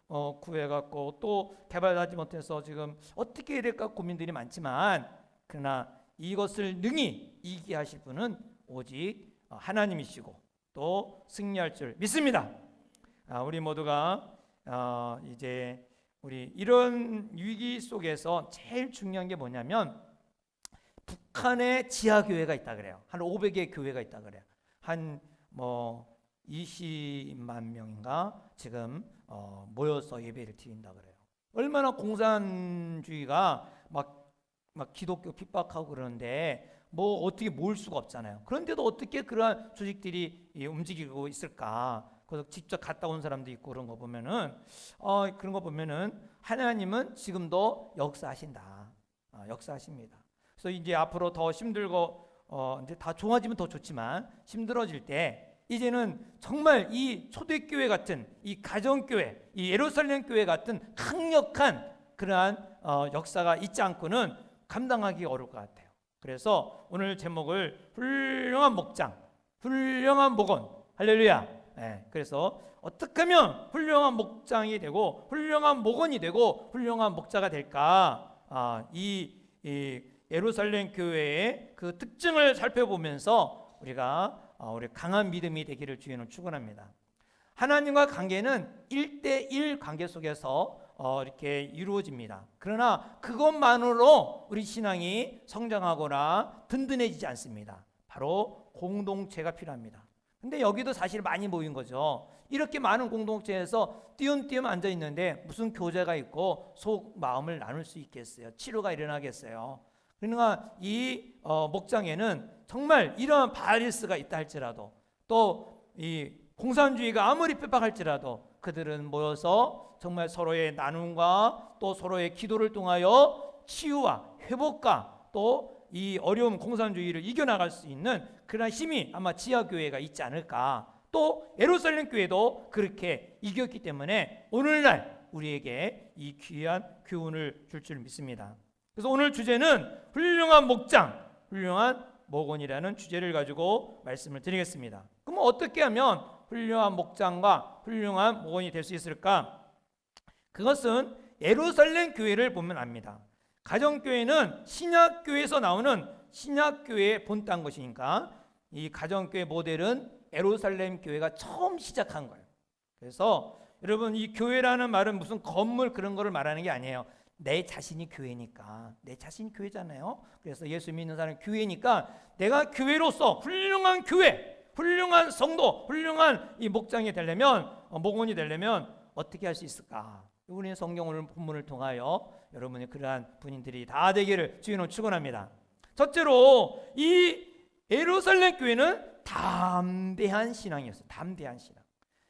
Speaker 4: 구해갖고 또 개발하지 못해서 지금 어떻게 해야 될까 고민들이 많지만, 그러나 이것을 능히 이기게 하실 분은 오직 하나님이시고 또 승리할 줄 믿습니다. 우리 모두가 이제 우리 이런 위기 속에서 제일 중요한 게 뭐냐면, 북한에 지하교회가 있다 그래요. 한 500개 교회가 있다 그래요. 한 20만 명인가 지금 모여서 예배를 드린다 그래요. 얼마나 공산주의가 막 기독교 핍박하고 그러는데 어떻게 모을 수가 없잖아요. 그런데도 어떻게 그러한 조직들이 움직이고 있을까? 그래서 직접 갔다 온 사람도 있고 그런 거 보면은 그런 거 보면은 하나님은 지금도 역사하신다. 역사하십니다. 그래서 이제 앞으로 더 힘들고 이제 다 좋아지면 더 좋지만 힘들어질 때 이제는 정말 이 초대교회 같은 이 가정교회, 이 예루살렘 교회 같은 강력한 그러한 역사가 있지 않고는 감당하기 어려울 것 같아요. 그래서 오늘 제목을 훌륭한 목장, 훌륭한 목원, 할렐루야. 그래서 어떻게 하면 훌륭한 목장이 되고 훌륭한 목원이 되고 훌륭한 목자가 될까? 이 예루살렘 교회의 그 특징을 살펴보면서 우리가 우리 강한 믿음이 되기를 주님은 축원합니다. 하나님과 관계는 1대1 관계 속에서 이렇게 이루어집니다. 그러나 그것만으로 우리 신앙이 성장하거나 든든해지지 않습니다. 바로 공동체가 필요합니다. 근데 여기도 사실 많이 모인 거죠. 이렇게 많은 공동체에서 띄엄띄엄 앉아 있는데 무슨 교제가 있고 속 마음을 나눌 수 있겠어요? 치료가 일어나겠어요? 그러니까 이 목장에는 정말 이러한 바리스가 있다 할지라도 또 이 공산주의가 아무리 핍박할지라도 그들은 모여서 정말 서로의 나눔과 또 서로의 기도를 통하여 치유와 회복과 또 이 어려운 공산주의를 이겨나갈 수 있는 그런 힘이 아마 지하교회가 있지 않을까. 또 예루살렘 교회도 그렇게 이겼기 때문에 오늘날 우리에게 이 귀한 교훈을 줄 믿습니다. 그래서 오늘 주제는 훌륭한 목장, 훌륭한 목원이라는 주제를 가지고 말씀을 드리겠습니다. 그럼 어떻게 하면 훌륭한 목장과 훌륭한 목원이 될 수 있을까? 그것은 예루살렘 교회를 보면 압니다. 가정교회는 신약교회에서 나오는 신약교회의 본딴 것이니까 이 가정교회 모델은 예루살렘 교회가 처음 시작한 거예요. 그래서 여러분 이 교회라는 말은 무슨 건물 그런 거를 말하는 게 아니에요. 내 자신이 교회니까. 내 자신이 교회잖아요. 그래서 예수 믿는 사람이 교회니까 내가 교회로서 훌륭한 교회, 훌륭한 성도, 훌륭한 이 목장이 되려면 목원이 되려면 어떻게 할 수 있을까? 우리의 성경 오늘 본문을 통하여 여러분의 그러한 분들이 다 되기를 주님은 축원합니다. 첫째로 이 예루살렘 교회는 담대한 신앙이었어요. 담대한 신앙.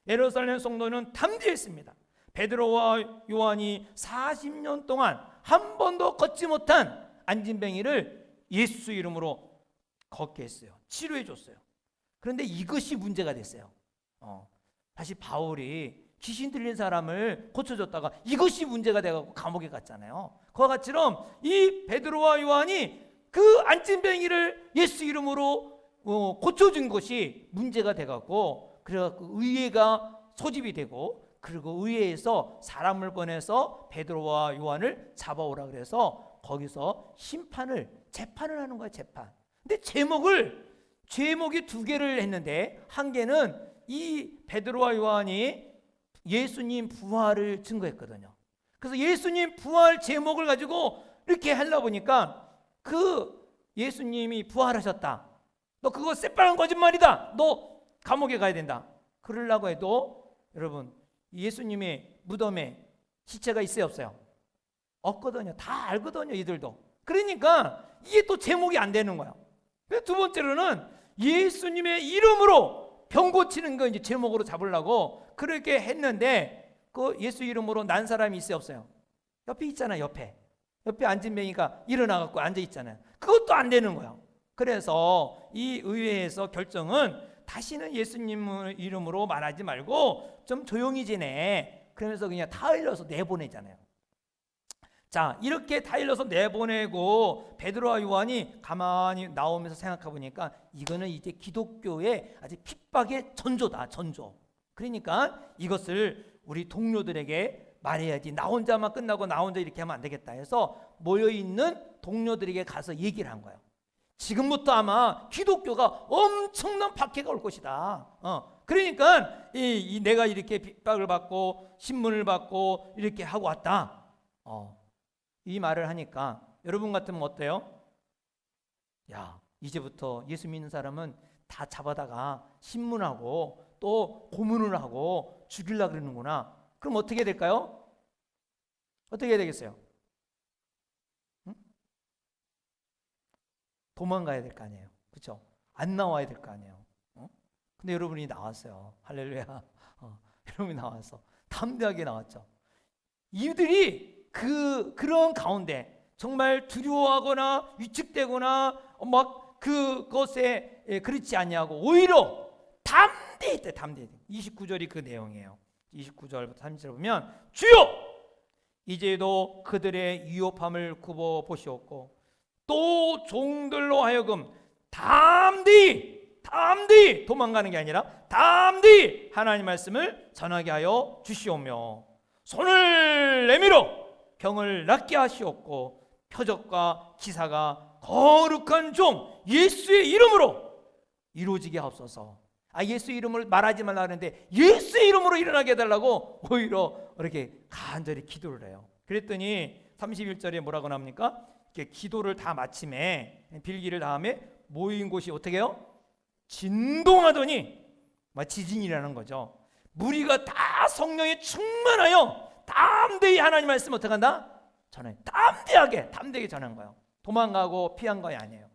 Speaker 4: 예루살렘 성도는 담대했습니다. 베드로와 요한이 40년 동안 한 번도 걷지 못한 안진뱅이를 예수 이름으로 걷게 했어요. 치료해 줬어요. 그런데 이것이 문제가 됐어요. 다시 바울이 귀신 들린 사람을 고쳐줬다가 이것이 문제가 돼갖고 감옥에 갔잖아요. 그와 같이럼 이 베드로와 요한이 그 안진뱅이를 예수 이름으로 고쳐준 것이 문제가 돼갖고 그래갖고 의회가 소집이 되고 그리고 의회에서 사람을 보내서 베드로와 요한을 잡아오라 그래서 거기서 재판을 하는 거야. 재판. 근데 제목이 두 개를 했는데 한 개는 이 베드로와 요한이 예수님 부활을 증거했거든요. 그래서 예수님 부활 제목을 가지고 이렇게 하려 보니까 그 예수님이 부활하셨다. 너 그거 새빨간 거짓말이다. 너 감옥에 가야 된다. 그러려고 해도 여러분 예수님의 무덤에 시체가 있어요 없어요? 없거든요. 다 알거든요 이들도. 그러니까 이게 또 제목이 안 되는 거예요. 두 번째로는 예수님의 이름으로 병 고치는 거 이제 제목으로 잡으려고 그렇게 했는데 그 예수 이름으로 난 사람이 있어요 없어요? 옆에 있잖아요. 옆에 안진뱅이가 일어나갖고 앉아 있잖아요. 그것도 안 되는 거예요. 그래서 이 의회에서 결정은 다시는 예수님 이름으로 말하지 말고 좀 조용히 지내. 그러면서 그냥 다 일러서 내보내잖아요. 자, 이렇게 다 일러서 내보내고 베드로와 요한이 가만히 나오면서 생각해 보니까 이거는 이제 기독교의 아주 핍박의 전조다. 전조. 그러니까 이것을 우리 동료들에게 말해야지. 나 혼자만 끝나고 나 혼자 이렇게 하면 안 되겠다 해서 모여있는 동료들에게 가서 얘기를 한 거예요. 지금부터 아마 기독교가 엄청난 박해가 올 것이다. 그러니까 내가 이렇게 핍박을 받고 신문을 받고 이렇게 하고 왔다. 이 말을 하니까 여러분 같으면 어때요? 야, 이제부터 예수 믿는 사람은 다 잡아다가 신문하고 또 고문을 하고 죽이려고 그러는구나. 그럼 어떻게 될까요? 어떻게 해야 되겠어요? 도망가야 될 거 아니에요. 그렇죠? 안 나와야 될 거 아니에요. 근데 여러분이 나왔어요. 할렐루야. 여러분이 나와서 담대하게 나왔죠. 이들이 그런 가운데 정말 두려워하거나 위축되거나 막 그것에 그렇지 않냐고 오히려 담대했대. 29절이 그 내용이에요. 29절부터 30절 보면 주여 이제도 그들의 위협함을 굽어 보시옵고 또 종들로 하여금 담대히 도망가는 게 아니라 담대히 하나님 말씀을 전하게 하여 주시오며 손을 내밀어 병을 낫게 하시옵고 표적과 기사가 거룩한 종 예수의 이름으로 이루어지게 하옵소서. 예수 이름을 말하지 말라 하는데 예수의 이름으로 일어나게 해달라고 오히려 이렇게 간절히 기도를 해요. 그랬더니 31절에 뭐라고 나옵니까? 이렇게 기도를 다 마침에 빌기를 다음에 모인 곳이 어떻게 해요? 진동하더니 지진이라는 거죠. 무리가 다 성령에 충만하여 담대히 하나님 말씀 어떻게 한다? 전해. 담대하게 전하는 거예요. 도망가고 피한 거야 아니에요.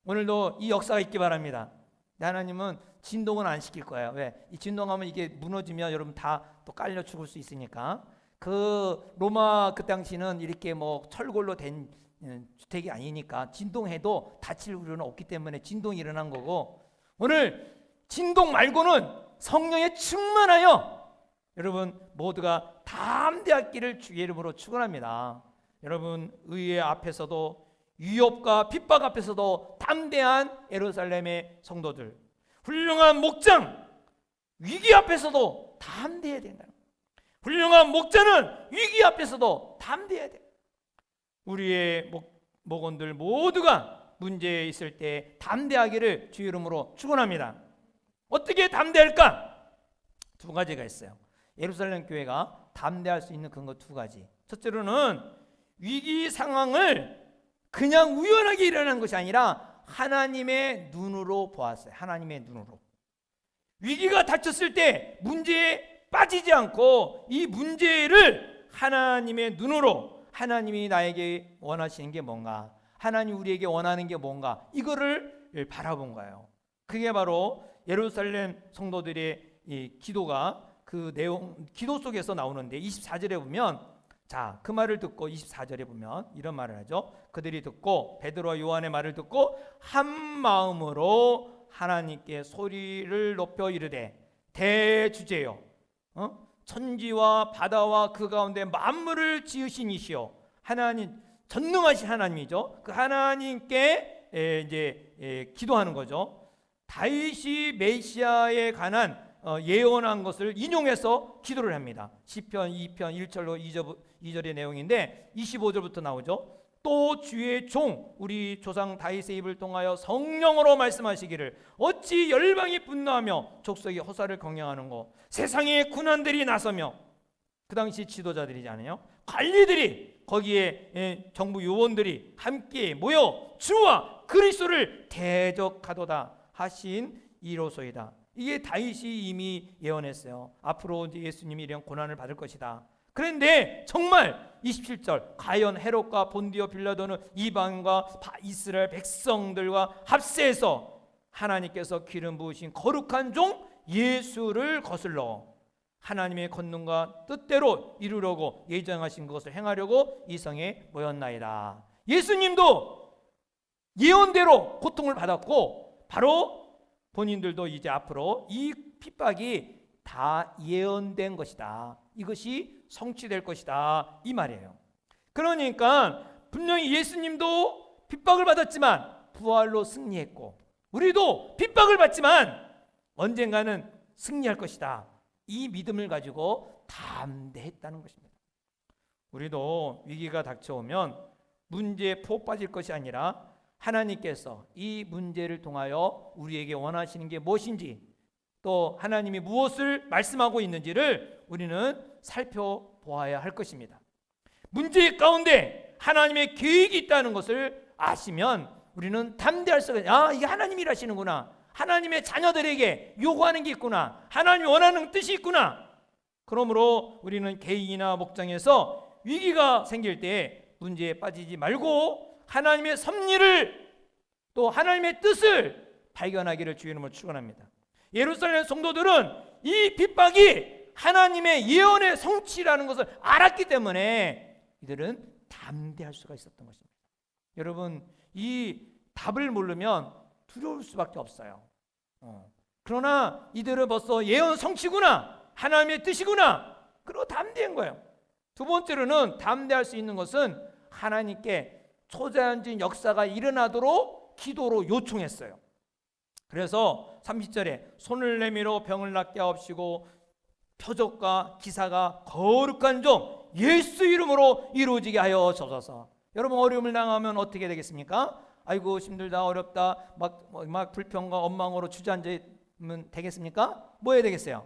Speaker 4: 오늘도 이 역사가 있기 바랍니다. 하나님은 진동은 안 시킬 거예요. 왜? 이 진동하면 이게 무너지면 여러분 다 또 깔려 죽을 수 있으니까. 그 로마 그 당시는 이렇게 뭐 철골로 된 주택이 아니니까 진동해도 다칠 우려는 없기 때문에 진동이 일어난 거고, 오늘 진동 말고는 성령에 충만하여 여러분 모두가 담대하기를 주의 이름으로 축원합니다. 여러분 의회 앞에서도 위협과 핍박 앞에서도 담대한 예루살렘의 성도들, 훌륭한 목장 위기 앞에서도 담대해야 된다. 훌륭한 목자는 위기 앞에서도 담대해야 돼. 우리의 목원들 모두가 문제에 있을 때 담대하기를 주의 이름으로 축원합니다. 어떻게 담대할까? 두 가지가 있어요. 예루살렘 교회가 담대할 수 있는 근거 두 가지. 첫째로는 위기 상황을 그냥 우연하게 일어난 것이 아니라 하나님의 눈으로 보았어요. 하나님의 눈으로. 위기가 닥쳤을 때 문제에 빠지지 않고 이 문제를 하나님의 눈으로, 하나님이 나에게 원하시는 게 뭔가, 하나님 우리에게 원하는 게 뭔가, 이거를 바라본 거예요. 그게 바로 예루살렘 성도들의 이 기도가 그 내용, 기도 속에서 나오는데 24절에 보면, 자, 그 말을 듣고 24절에 보면 이런 말을 하죠. 그들이 듣고 베드로와 요한의 말을 듣고 한 마음으로 하나님께 소리를 높여 이르되 대주제요, 천지와 바다와 그 가운데 만물을 지으신 이시요, 하나님 전능하신 하나님이죠. 그 하나님께 이제 기도하는 거죠. 다윗이 메시아에 관한 예언한 것을 인용해서 기도를 합니다. 시편 2편 1절로 2절의 내용인데 25절부터 나오죠. 또 주의 종 우리 조상 다윗의 입을 통하여 성령으로 말씀하시기를 어찌 열방이 분노하며 족속이 허사를 경영하는고, 세상의 군환들이 나서며, 그 당시 지도자들이지 않아요? 관리들이, 거기에 정부 요원들이 함께 모여 주와 그리스도를 대적하도다 하신 이로소이다. 이게 다윗이 이미 예언했어요. 앞으로 이제 예수님이 이런 고난을 받을 것이다. 그런데 정말 27절, 과연 헤롯과 본디오 빌라도는 이방과 이스라엘 백성들과 합세해서 하나님께서 기름 부으신 거룩한 종 예수를 거슬러 하나님의 권능과 뜻대로 이루려고 예정하신 것을 행하려고 이 성에 모였나이다. 예수님도 예언대로 고통을 받았고, 바로 본인들도 이제 앞으로 이 핍박이 다 예언된 것이다, 이것이 성취될 것이다, 이 말이에요. 그러니까 분명히 예수님도 핍박을 받았지만 부활로 승리했고, 우리도 핍박을 받지만 언젠가는 승리할 것이다, 이 믿음을 가지고 담대했다는 것입니다. 우리도 위기가 닥쳐오면 문제에 푹 빠질 것이 아니라 하나님께서 이 문제를 통하여 우리에게 원하시는 게 무엇인지, 또 하나님이 무엇을 말씀하고 있는지를 우리는 살펴보아야 할 것입니다. 문제 가운데 하나님의 계획이 있다는 것을 아시면 우리는 담대할 수가 있어요. 이게 하나님이 일하시는구나, 하나님의 자녀들에게 요구하는 게 있구나, 하나님이 원하는 뜻이 있구나. 그러므로 우리는 개인이나 목장에서 위기가 생길 때 문제에 빠지지 말고 하나님의 섭리를, 또 하나님의 뜻을 발견하기를 주의 이름으로 축원합니다. 예루살렘 성도들은 이 핍박이 하나님의 예언의 성취라는 것을 알았기 때문에 이들은 담대할 수가 있었던 것입니다. 여러분, 이 답을 모르면 두려울 수밖에 없어요. 그러나 이들은 벌써 예언 성취구나, 하나님의 뜻이구나, 그리고 담대한 거예요. 두 번째로는 담대할 수 있는 것은 하나님께 초자연적인 역사가 일어나도록 기도로 요청했어요. 그래서 30절에 손을 내밀어 병을 낫게 하옵시고 표적과 기사가 거룩한 종 예수 이름으로 이루어지게 하여 주소서. 여러분, 어려움을 당하면 어떻게 되겠습니까?
Speaker 2: 아이고 힘들다 어렵다 막 불평과 원망으로 주저앉으면 되겠습니까? 뭐 해야 되겠어요?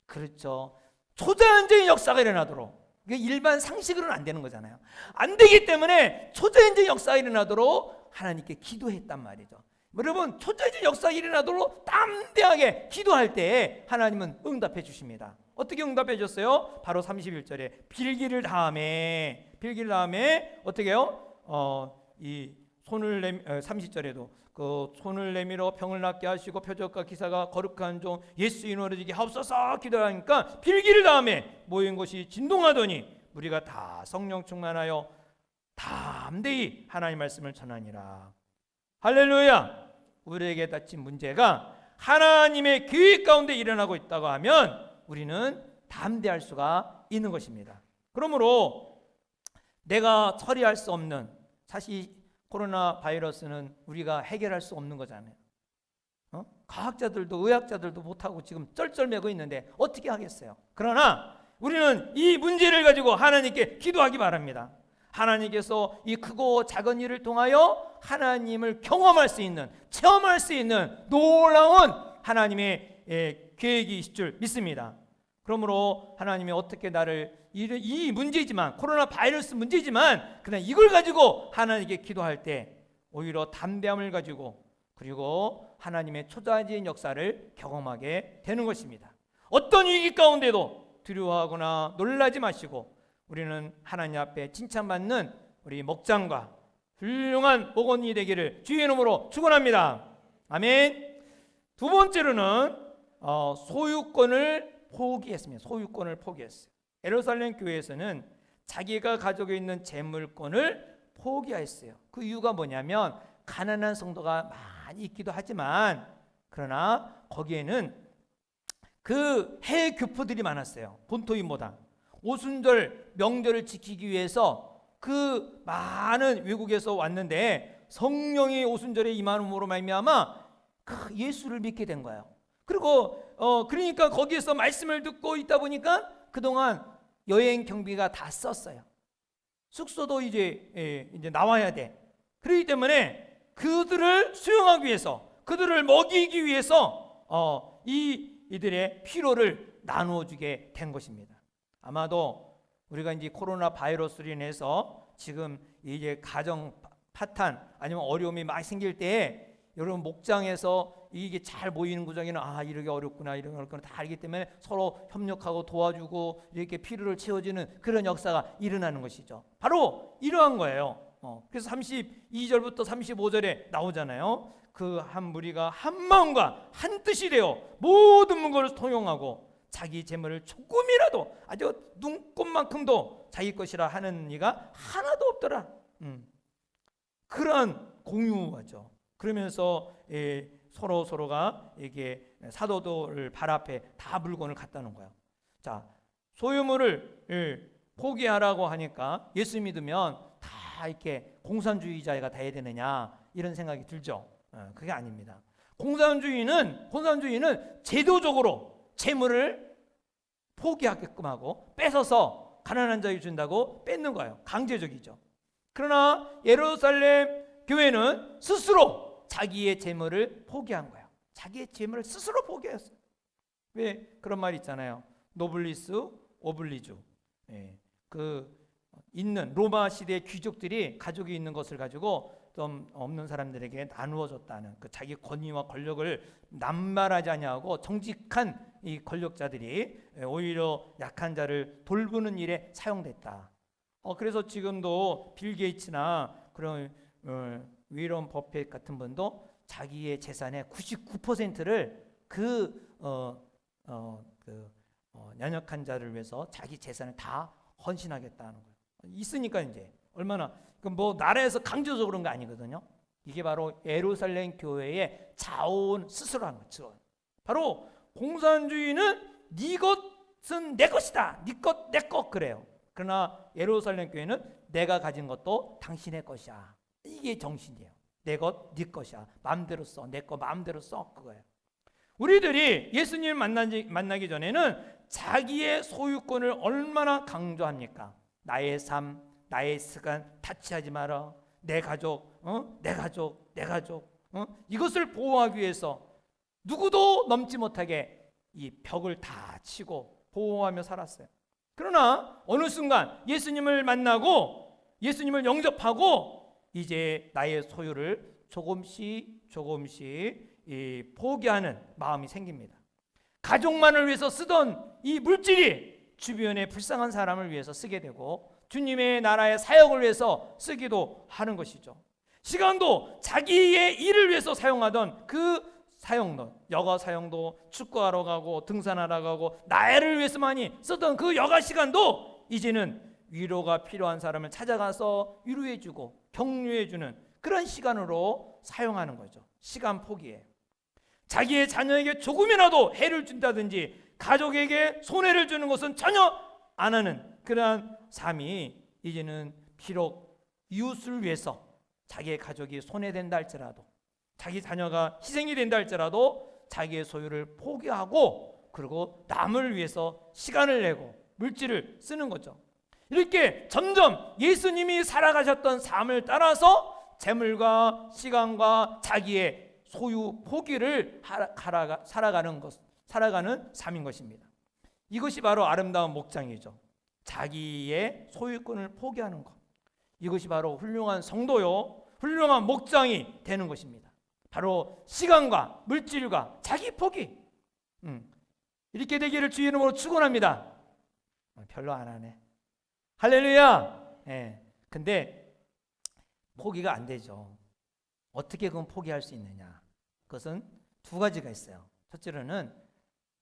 Speaker 2: 그렇죠. 초자연적인 역사가 일어나도록, 이게 일반 상식으로는 안 되는 거잖아요. 안 되기 때문에 초자연적인 역사가 일어나도록 하나님께 기도했단 말이죠. 여러분, 초자연적인 역사가 일어나도록 담대하게 기도할 때 하나님은 응답해 주십니다. 어떻게 응답해 주셨어요? 바로 31절에 빌기를 다음에 어떻게 해요? 이 손을 30절에도 그 손을 내밀어 병을 낫게 하시고 표적과 기사가 거룩한 종 예수 이름으로 이루어지게 하옵소서 기도하니까 빌기를 다음에 모인 곳이 진동하더니 우리가 다 성령 충만하여 담대히 하나님 말씀을 전하니라. 할렐루야. 우리에게 닥친 문제가 하나님의 계획 가운데 일어나고 있다고 하면 우리는 담대할 수가 있는 것입니다. 그러므로 내가 처리할 수 없는, 사실 코로나 바이러스는 우리가 해결할 수 없는 거잖아요. 과학자들도 의학자들도 못하고 지금 쩔쩔매고 있는데 어떻게 하겠어요? 그러나 우리는 이 문제를 가지고 하나님께 기도하기 바랍니다. 하나님께서 이 크고 작은 일을 통하여 하나님을 경험할 수 있는, 체험할 수 있는 놀라운 하나님의 계획이 있을 줄 믿습니다. 그러므로 하나님이 어떻게 나를 이 문제지만, 코로나 바이러스 문제지만 그냥 이걸 가지고 하나님께 기도할 때 오히려 담대함을 가지고, 그리고 하나님의 초자연적인 역사를 경험하게 되는 것입니다. 어떤 위기 가운데도 두려워하거나 놀라지 마시고 우리는 하나님 앞에 칭찬받는 우리 목장과 훌륭한 목원이 되기를 주의 이름으로 축원합니다. 아멘. 두 번째로는 소유권을 포기했습니다. 소유권을 포기했어요. 예루살렘 교회에서는 자기가 가지고 있는 재물권을 포기했어요. 그 이유가 뭐냐면 가난한 성도가 많이 있기도 하지만, 그러나 거기에는 그 해외 교포들이 많았어요. 본토인보다. 오순절 명절을 지키기 위해서 그 많은 외국에서 왔는데 성령이 오순절에 임함으로 말미암아 예수를 믿게 된 거예요. 그리고 그러니까 거기에서 말씀을 듣고 있다 보니까 그동안 여행 경비가 다 썼어요. 숙소도 이제 나와야 돼. 그렇기 때문에 그들을 수용하기 위해서, 그들을 먹이기 위해서 이들의 필요를 나누어 주게 된 것입니다. 아마도 우리가 이제 코로나 바이러스로 인해서 지금 이제 가정 파탄 아니면 어려움이 많이 생길 때 여러분 목장에서 이게 잘 모이는 구정에는 이렇게 어렵구나 이런 걸 다 알기 때문에 서로 협력하고 도와주고 이렇게 필요를 채워주는 그런 역사가 일어나는 것이죠. 바로 이러한 거예요. 그래서 32절부터 35절에 나오잖아요. 그 한 무리가 한 마음과 한 뜻이 되어 모든 물건을 통용하고 자기 재물을 조금이라도 아주 눈꼽만큼도 자기 것이라 하는 이가 하나도 없더라. 그러한 공유하죠. 그러면서 서로가 이게 사도들 발 앞에 다 물건을 갖다 놓은 거예요. 자, 소유물을 포기하라고 하니까 예수 믿으면 다 이렇게 공산주의자가 돼야 되느냐 이런 생각이 들죠. 그게 아닙니다. 공산주의는 제도적으로 재물을 포기하게끔 하고 뺏어서 가난한 자에게 준다고 뺏는 거예요. 강제적이죠. 그러나 예루살렘 교회는 스스로 자기의 재물을 포기한 거예요. 자기의 재물을 스스로 포기했어요. 왜 그런 말이 있잖아요. 노블리스 오블리주. 그 있는 로마 시대의 귀족들이 가지고 있는 것을 가지고 좀 없는 사람들에게 나누어 줬다는, 그 자기 권위와 권력을 남발하지 아니하고 정직한 이 권력자들이 오히려 약한 자를 돌보는 일에 사용됐다. 그래서 지금도 빌 게이츠나 그런 위런 버핏 같은 분도 자기의 재산의 99%를 연약한 자를 위해서 자기 재산을 다 헌신하겠다는 거예요. 있으니까 이제 얼마나 뭐 나라에서 강제적으로 그런 거 아니거든요. 이게 바로 예루살렘 교회의 자원 스스로 한 거죠. 바로 공산주의는 네 것은 내 것이다. 네 것 내 것 그래요. 그러나 예루살렘 교회는 내가 가진 것도 당신의 것이야. 이게 정신이에요. 내 것 네 것이야. 마음대로 써. 내 거 마음대로 써. 그거예요. 우리들이 예수님을 만나기 전에는 자기의 소유권을 얼마나 강조합니까? 나의 삶, 나의 시간 타치하지 마라.
Speaker 4: 내 가족, 내 가족, 이것을 보호하기 위해서 누구도 넘지 못하게 이 벽을 다 치고 보호하며 살았어요. 그러나 어느 순간 예수님을 만나고 예수님을 영접하고 이제 나의 소유를 조금씩 포기하는 마음이 생깁니다. 가족만을 위해서 쓰던 이 물질이 주변의 불쌍한 사람을 위해서 쓰게 되고 주님의 나라의 사역을 위해서 쓰기도 하는 것이죠. 시간도 자기의 일을 위해서 사용하던 그 사용도, 여가 사용도 축구하러 가고 등산하러 가고 나를 위해서 많이 쓰던 그 여가 시간도 이제는 위로가 필요한 사람을 찾아가서 위로해주고 격려해주는 그런 시간으로 사용하는 거죠. 시간 포기예요. 자기의 자녀에게 조금이라도 해를 준다든지 가족에게 손해를 주는 것은 전혀 안 하는 그러한 삶이 이제는 비록 이웃을 위해서 자기의 가족이 손해된다 할지라도 자기 자녀가 희생이 된다 할지라도 자기의 소유를 포기하고 그리고 남을 위해서 시간을 내고 물질을 쓰는 거죠. 이렇게 점점 예수님이 살아가셨던 삶을 따라서 재물과 시간과 자기의 소유 포기를 살아가는 삶인 것입니다. 이것이 바로 아름다운 목장이죠. 자기의 소유권을 포기하는 것. 이것이 바로 훌륭한 성도요, 훌륭한 목장이 되는 것입니다. 바로 시간과 물질과 자기 포기. 이렇게 되기를 주의 이름으로 축원합니다. 별로 안 하네. 할렐루야. 근데 포기가 안 되죠. 어떻게 그건 포기할 수 있느냐? 그것은 두 가지가 있어요. 첫째로는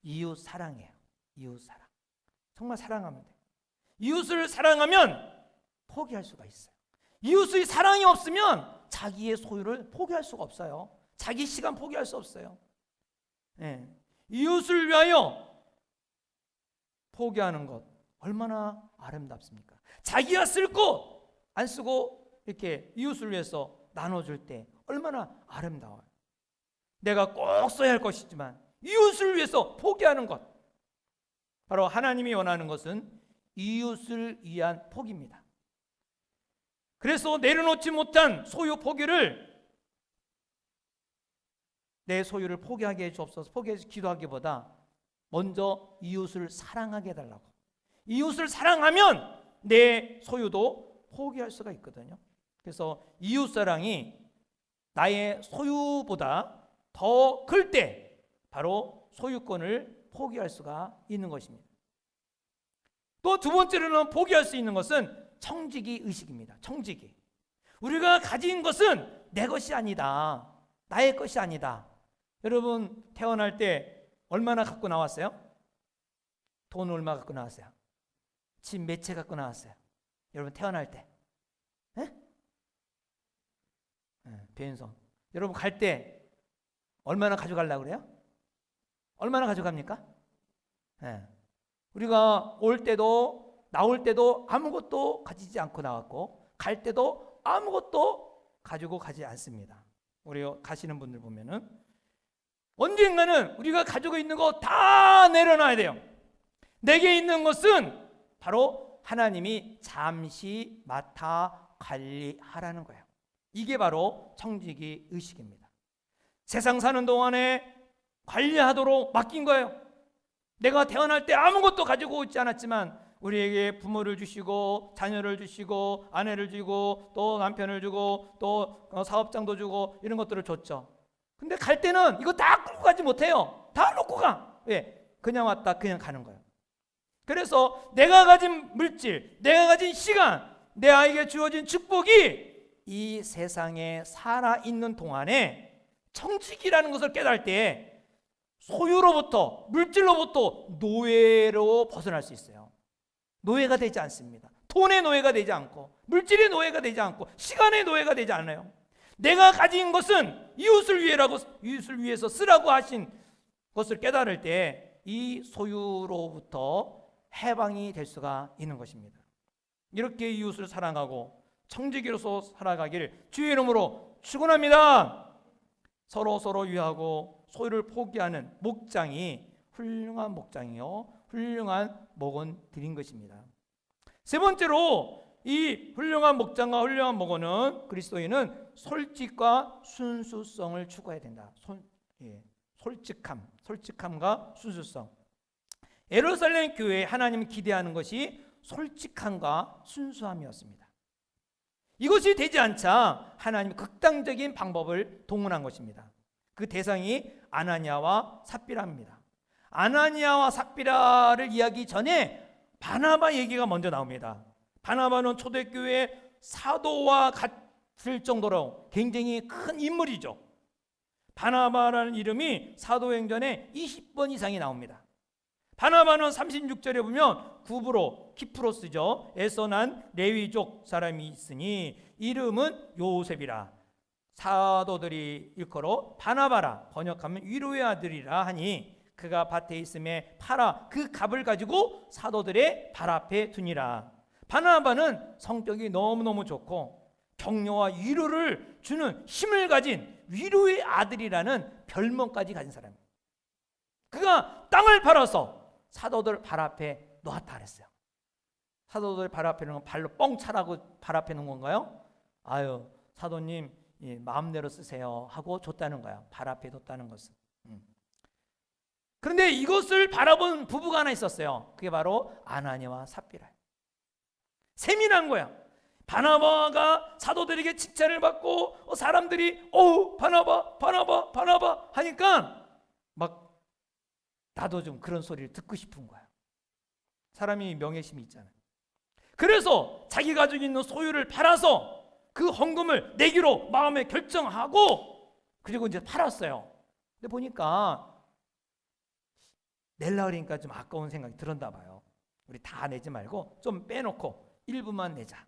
Speaker 4: 이웃 사랑이에요. 이웃 사랑. 정말 사랑하면 돼요. 이웃을 사랑하면 포기할 수가 있어요. 이웃의 사랑이 없으면 자기의 소유를 포기할 수가 없어요. 자기 시간 포기할 수 없어요. 이웃을 위하여 포기하는 것 얼마나 아름답습니까? 자기가 쓸 것 안 쓰고 이렇게 이웃을 위해서 나눠줄 때 얼마나 아름다워요. 내가 꼭 써야 할 것이지만 이웃을 위해서 포기하는 것, 바로 하나님이 원하는 것은 이웃을 위한 포기입니다. 그래서 내려놓지 못한 소유 포기를 내 소유를 포기하게 해주옵소서, 포기해서 기도하기보다 먼저 이웃을 사랑하게 해달라고. 이웃을 사랑하면 내 소유도 포기할 수가 있거든요. 그래서 이웃사랑이 나의 소유보다 더 클 때 바로 소유권을 포기할 수가 있는 것입니다. 또 두 번째로는 포기할 수 있는 것은 청지기 의식입니다. 청지기. 우리가 가진 것은 내 것이 아니다. 나의 것이 아니다. 여러분 태어날 때 얼마나 갖고 나왔어요? 돈 얼마 갖고 나왔어요? 집 몇 채 갖고 나왔어요? 여러분 태어날 때. 배은성. 여러분 갈 때 얼마나 가져가려고 그래요? 얼마나 가져갑니까? 우리가 올 때도 나올 때도 아무것도 가지지 않고 나왔고 갈 때도 아무것도 가지고 가지 않습니다. 우리 가시는 분들 보면은 언젠가는 우리가 가지고 있는 거 다 내려놔야 돼요. 내게 있는 것은 바로 하나님이 잠시 맡아 관리하라는 거예요. 이게 바로 청지기 의식입니다. 세상 사는 동안에 관리하도록 맡긴 거예요. 내가 태어날 때 아무것도 가지고 있지 않았지만 우리에게 부모를 주시고 자녀를 주시고 아내를 주고 또 남편을 주고 또 사업장도 주고 이런 것들을 줬죠. 근데 갈 때는 이거 다 끌고 가지 못해요. 다 놓고 가. 왜? 그냥 왔다 그냥 가는 거예요. 그래서 내가 가진 물질, 내가 가진 시간, 내 아이에게 주어진 축복이 이 세상에 살아있는 동안에 청지기라는 것을 깨달을 때 소유로부터 물질로부터 노예로 벗어날 수 있어요. 노예가 되지 않습니다. 돈의 노예가 되지 않고 물질의 노예가 되지 않고 시간의 노예가 되지 않아요. 내가 가진 것은 이웃을 위해서 쓰라고 하신 것을 깨달을 때 이 소유로부터 해방이 될 수가 있는 것입니다. 이렇게 이웃을 사랑하고 청지기로서 살아가기를 주의 이름으로 축원합니다. 서로 위하고 소유를 포기하는 목장이 훌륭한 목장이요 훌륭한 목은 드린 것입니다. 세 번째로 이 훌륭한 목장과 훌륭한 목원은 그리스도인은 솔직과 순수성을 추구해야 된다. 솔직함과 순수성. 예루살렘 교회에 하나님이 기대하는 것이 솔직함과 순수함이었습니다. 이것이 되지 않자 하나님이 극단적인 방법을 동원한 것입니다. 그 대상이 아나니아와 삽비라입니다. 아나니아와 삽비라를 이야기 전에 바나바 얘기가 먼저 나옵니다. 바나바는 초대교회 사도와 같을 정도로 굉장히 큰 인물이죠. 바나바라는 이름이 사도행전에 20번 이상이 나옵니다. 바나바는 36절에 보면 구브로, 키프로스죠. 에서 난 레위족 사람이 있으니 이름은 요셉이라. 사도들이 일컬어 바나바라, 번역하면 위로의 아들이라 하니 그가 밭에 있음에 팔아 그 값을 가지고 사도들의 발 앞에 두니라. 바나바는 성격이 너무너무 좋고 격려와 위로를 주는 힘을 가진 위로의 아들이라는 별명까지 가진 사람이에요. 그가 땅을 팔아서 사도들 발 앞에 놓았다 그랬어요. 사도들 발 앞에 놓은 건 발로 뻥 차라고 발 앞에 놓은 건가요? 아유, 사도님 마음대로 쓰세요 하고 줬다는 거야. 발 앞에 뒀다는 것은. 그런데 이것을 바라본 부부가 하나 있었어요. 그게 바로 아나니아와 삽비라예요. 세민한 거야. 바나바가 사도들에게 칭찬을 받고 사람들이 바나바 하니까 막 나도 좀 그런 소리를 듣고 싶은 거야. 사람이 명예심이 있잖아요. 그래서 자기 가지고 있는 소유를 팔아서 그 헌금을 내기로 마음에 결정하고 그리고 이제 팔았어요. 근데 보니까 낼라 그러니까 좀 아까운 생각이 들었나 봐요. 우리 다 내지 말고 좀 빼놓고 일부만 내자.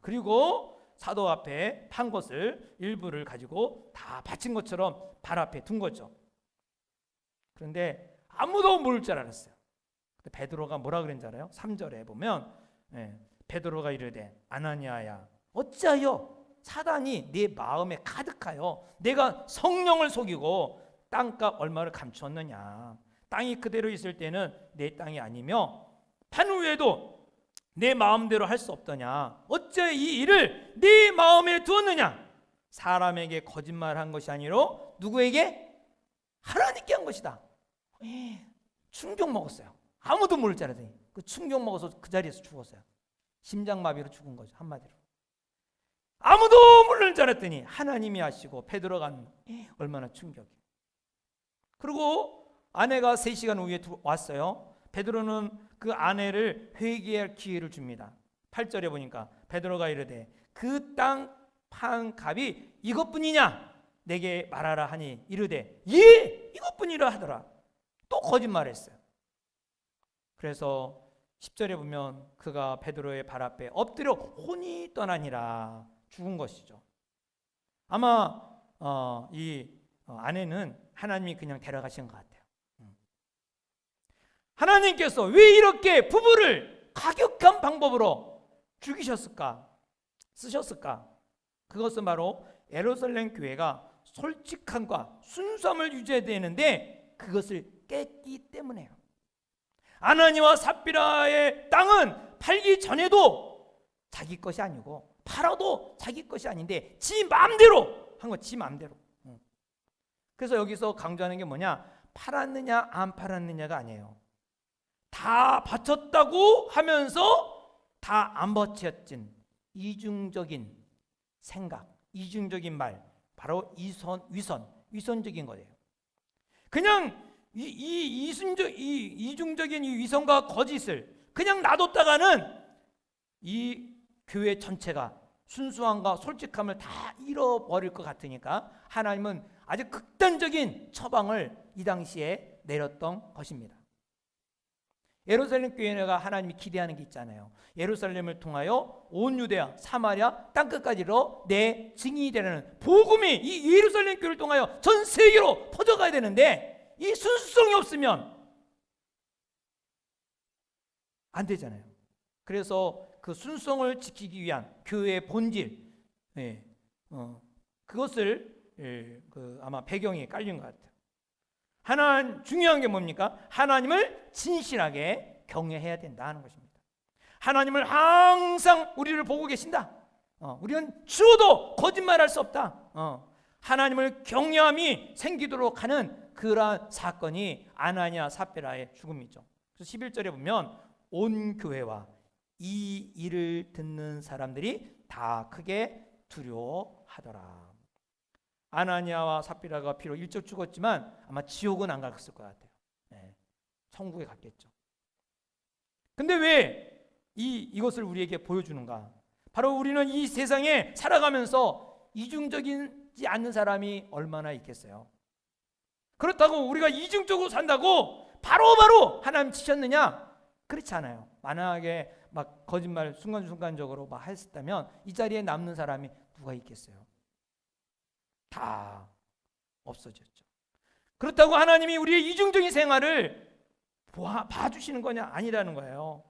Speaker 4: 그리고 사도 앞에 판 것을 일부를 가지고 다 바친 것처럼 발 앞에 둔 거죠. 그런데 아무도 모를 줄 알았어요. 베드로가 뭐라 그랬는지 알아요? 3절에 보면 베드로가 이르되 아나니아야 어찌하여 사단이 네 마음에 가득하여 내가 성령을 속이고 땅값 얼마를 감추었느냐. 땅이 그대로 있을 때는 내 땅이 아니며 판 후에도 내 마음대로 할 수 없더냐. 어째 이 일을 네 마음에 두었느냐. 사람에게 거짓말한 것이 아니로 누구에게? 하나님께 한 것이다. 충격 먹었어요. 아무도 모를 줄 알았더니 그 충격 먹어서 그 자리에서 죽었어요. 심장마비로 죽은 거죠. 한마디로. 아무도 모를 줄 알았더니 하나님이 하시고 베드로가 한 얼마나 충격이에요. 그리고 아내가 3시간 후에 왔어요. 베드로는 그 아내를 회개할 기회를 줍니다. 8절에 보니까 베드로가 이르되 그 땅 판 값이 이것뿐이냐 내게 말하라 하니 이르되 예 이것뿐이라 하더라. 또 거짓말했어요. 그래서 10절에 보면 그가 베드로의 발 앞에 엎드려 혼이 떠나니라. 죽은 것이죠. 아마 이 아내는 하나님이 그냥 데려가신 것 같아요. 하나님께서 왜 이렇게 부부를 가격한 방법으로 죽이셨을까? 쓰셨을까? 그것은 바로 예루살렘 교회가 솔직함과 순수함을 유지해야 되는데 그것을 깼기 때문에요. 아나니와 삽비라의 땅은 팔기 전에도 자기 것이 아니고 팔아도 자기 것이 아닌데 지 마음대로 한 거, 지 마음대로. 그래서 여기서 강조하는 게 뭐냐? 팔았느냐 안 팔았느냐가 아니에요. 다 바쳤다고 하면서 다 안 바쳤진 이중적인 생각, 이중적인 말, 바로 위선적인 거예요. 그냥 이중적인 이 위선과 거짓을 그냥 놔뒀다가는 이 교회 전체가 순수함과 솔직함을 다 잃어버릴 것 같으니까 하나님은 아주 극단적인 처방을 이 당시에 내렸던 것입니다. 예루살렘 교회가 하나님이 기대하는 게 있잖아요. 예루살렘을 통하여 온 유대야, 사마리아 땅끝까지로 내 증인이 되는 복음이 이 예루살렘 교회를 통하여 전 세계로 퍼져가야 되는데 이 순수성이 없으면 안 되잖아요. 그래서 그 순수성을 지키기 위한 교회의 본질, 그것을 아마 배경에 깔린 것 같아요. 중요한 게 뭡니까? 하나님을 진실하게 경외해야 된다는 것입니다. 하나님을 항상 우리를 보고 계신다. 우리는 죽어도 거짓말할 수 없다. 하나님을 경외함이 생기도록 하는 그러한 사건이 아나니아 삽비라의 죽음이죠. 그래서 11절에 보면 온 교회와 이 일을 듣는 사람들이 다 크게 두려워하더라. 아나니아와 삽비라가 비록 일찍 죽었지만 아마 지옥은 안 갔을 것 같아요. 천국에 갔겠죠. 근데 왜 이것을 우리에게 보여주는가? 바로 우리는 이 세상에 살아가면서 이중적이지 않는 사람이 얼마나 있겠어요. 그렇다고 우리가 이중적으로 산다고 바로바로 하나님 치셨느냐? 그렇지 않아요. 만약에 막 거짓말 순간순간적으로 막 했다면 이 자리에 남는 사람이 누가 있겠어요? 다 없어졌죠. 그렇다고 하나님이 우리의 이중적인 생활을 봐주시는 거냐? 아니라는 거예요.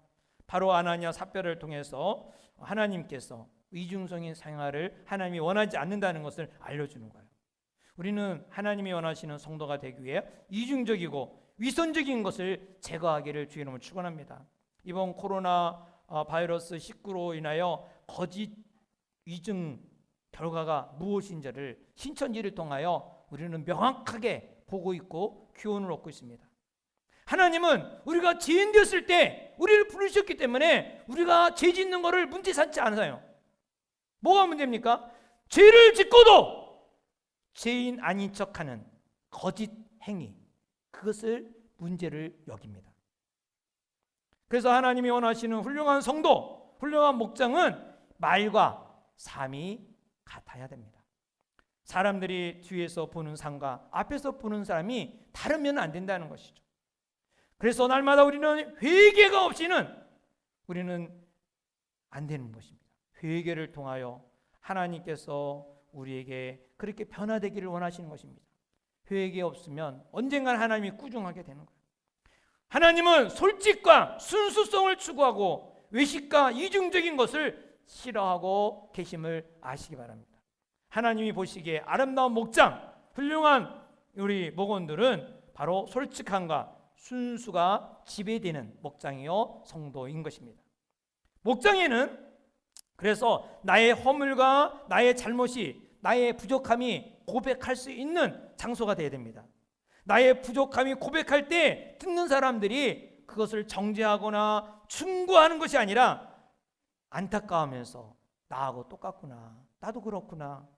Speaker 4: 바로 아나니아 삽비라를 통해서 하나님께서 이중성인 생활을 하나님이 원하지 않는다는 것을 알려주는 거예요. 우리는 하나님이 원하시는 성도가 되기 위해 이중적이고 위선적인 것을 제거하기를 주의 이름으로 축원합니다. 이번 코로나 바이러스 19로 인하여 거짓 위증 결과가 무엇인지를 신천지를 통하여 우리는 명확하게 보고 있고 교훈을 얻고 있습니다. 하나님은 우리가 죄인 되었을 때 우리를 부르셨기 때문에 우리가 죄 짓는 것을 문제 삼지 않아요. 뭐가 문제입니까? 죄를 짓고도 죄인 아닌 척하는 거짓 행위, 그것을 문제를 여깁니다. 그래서 하나님이 원하시는 훌륭한 성도, 훌륭한 목장은 말과 삶이 같아야 됩니다. 사람들이 뒤에서 보는 삶과 앞에서 보는 사람이 다르면 안 된다는 것이죠. 그래서 날마다 우리는 회개가 없이는 우리는 안 되는 것입니다. 회개를 통하여 하나님께서 우리에게 그렇게 변화되기를 원하시는 것입니다. 회개 없으면 언젠간 하나님이 꾸중하게 되는 거예요. 하나님은 솔직과 순수성을 추구하고 외식과 이중적인 것을 싫어하고 계심을 아시기 바랍니다. 하나님이 보시기에 아름다운 목장, 훌륭한 우리 목원들은 바로 솔직함과 순수가 지배되는 목장이요 성도인 것입니다. 목장에는 그래서 나의 허물과 나의 잘못이, 나의 부족함이 고백할 수 있는 장소가 되어야 됩니다. 나의 부족함이 고백할 때 듣는 사람들이 그것을 정죄하거나 충고하는 것이 아니라 안타까워하면서 나하고 똑같구나, 나도 그렇구나,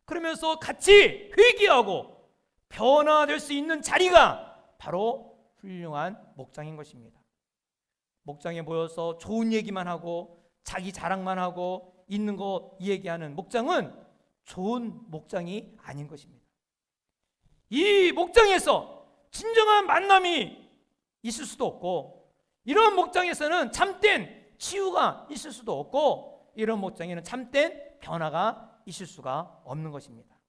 Speaker 4: 그러면서 같이 회개하고 변화될 수 있는 자리가 바로 훌륭한 목장인 것입니다. 목장에 모여서 좋은 얘기만 하고 자기 자랑만 하고 있는 거 얘기하는 목장은 좋은 목장이 아닌 것입니다. 이 목장에서 진정한 만남이 있을 수도 없고, 이런 목장에서는 참된 치유가 있을 수도 없고, 이런 목장에는 참된 변화가 있을 수가 없는 것입니다.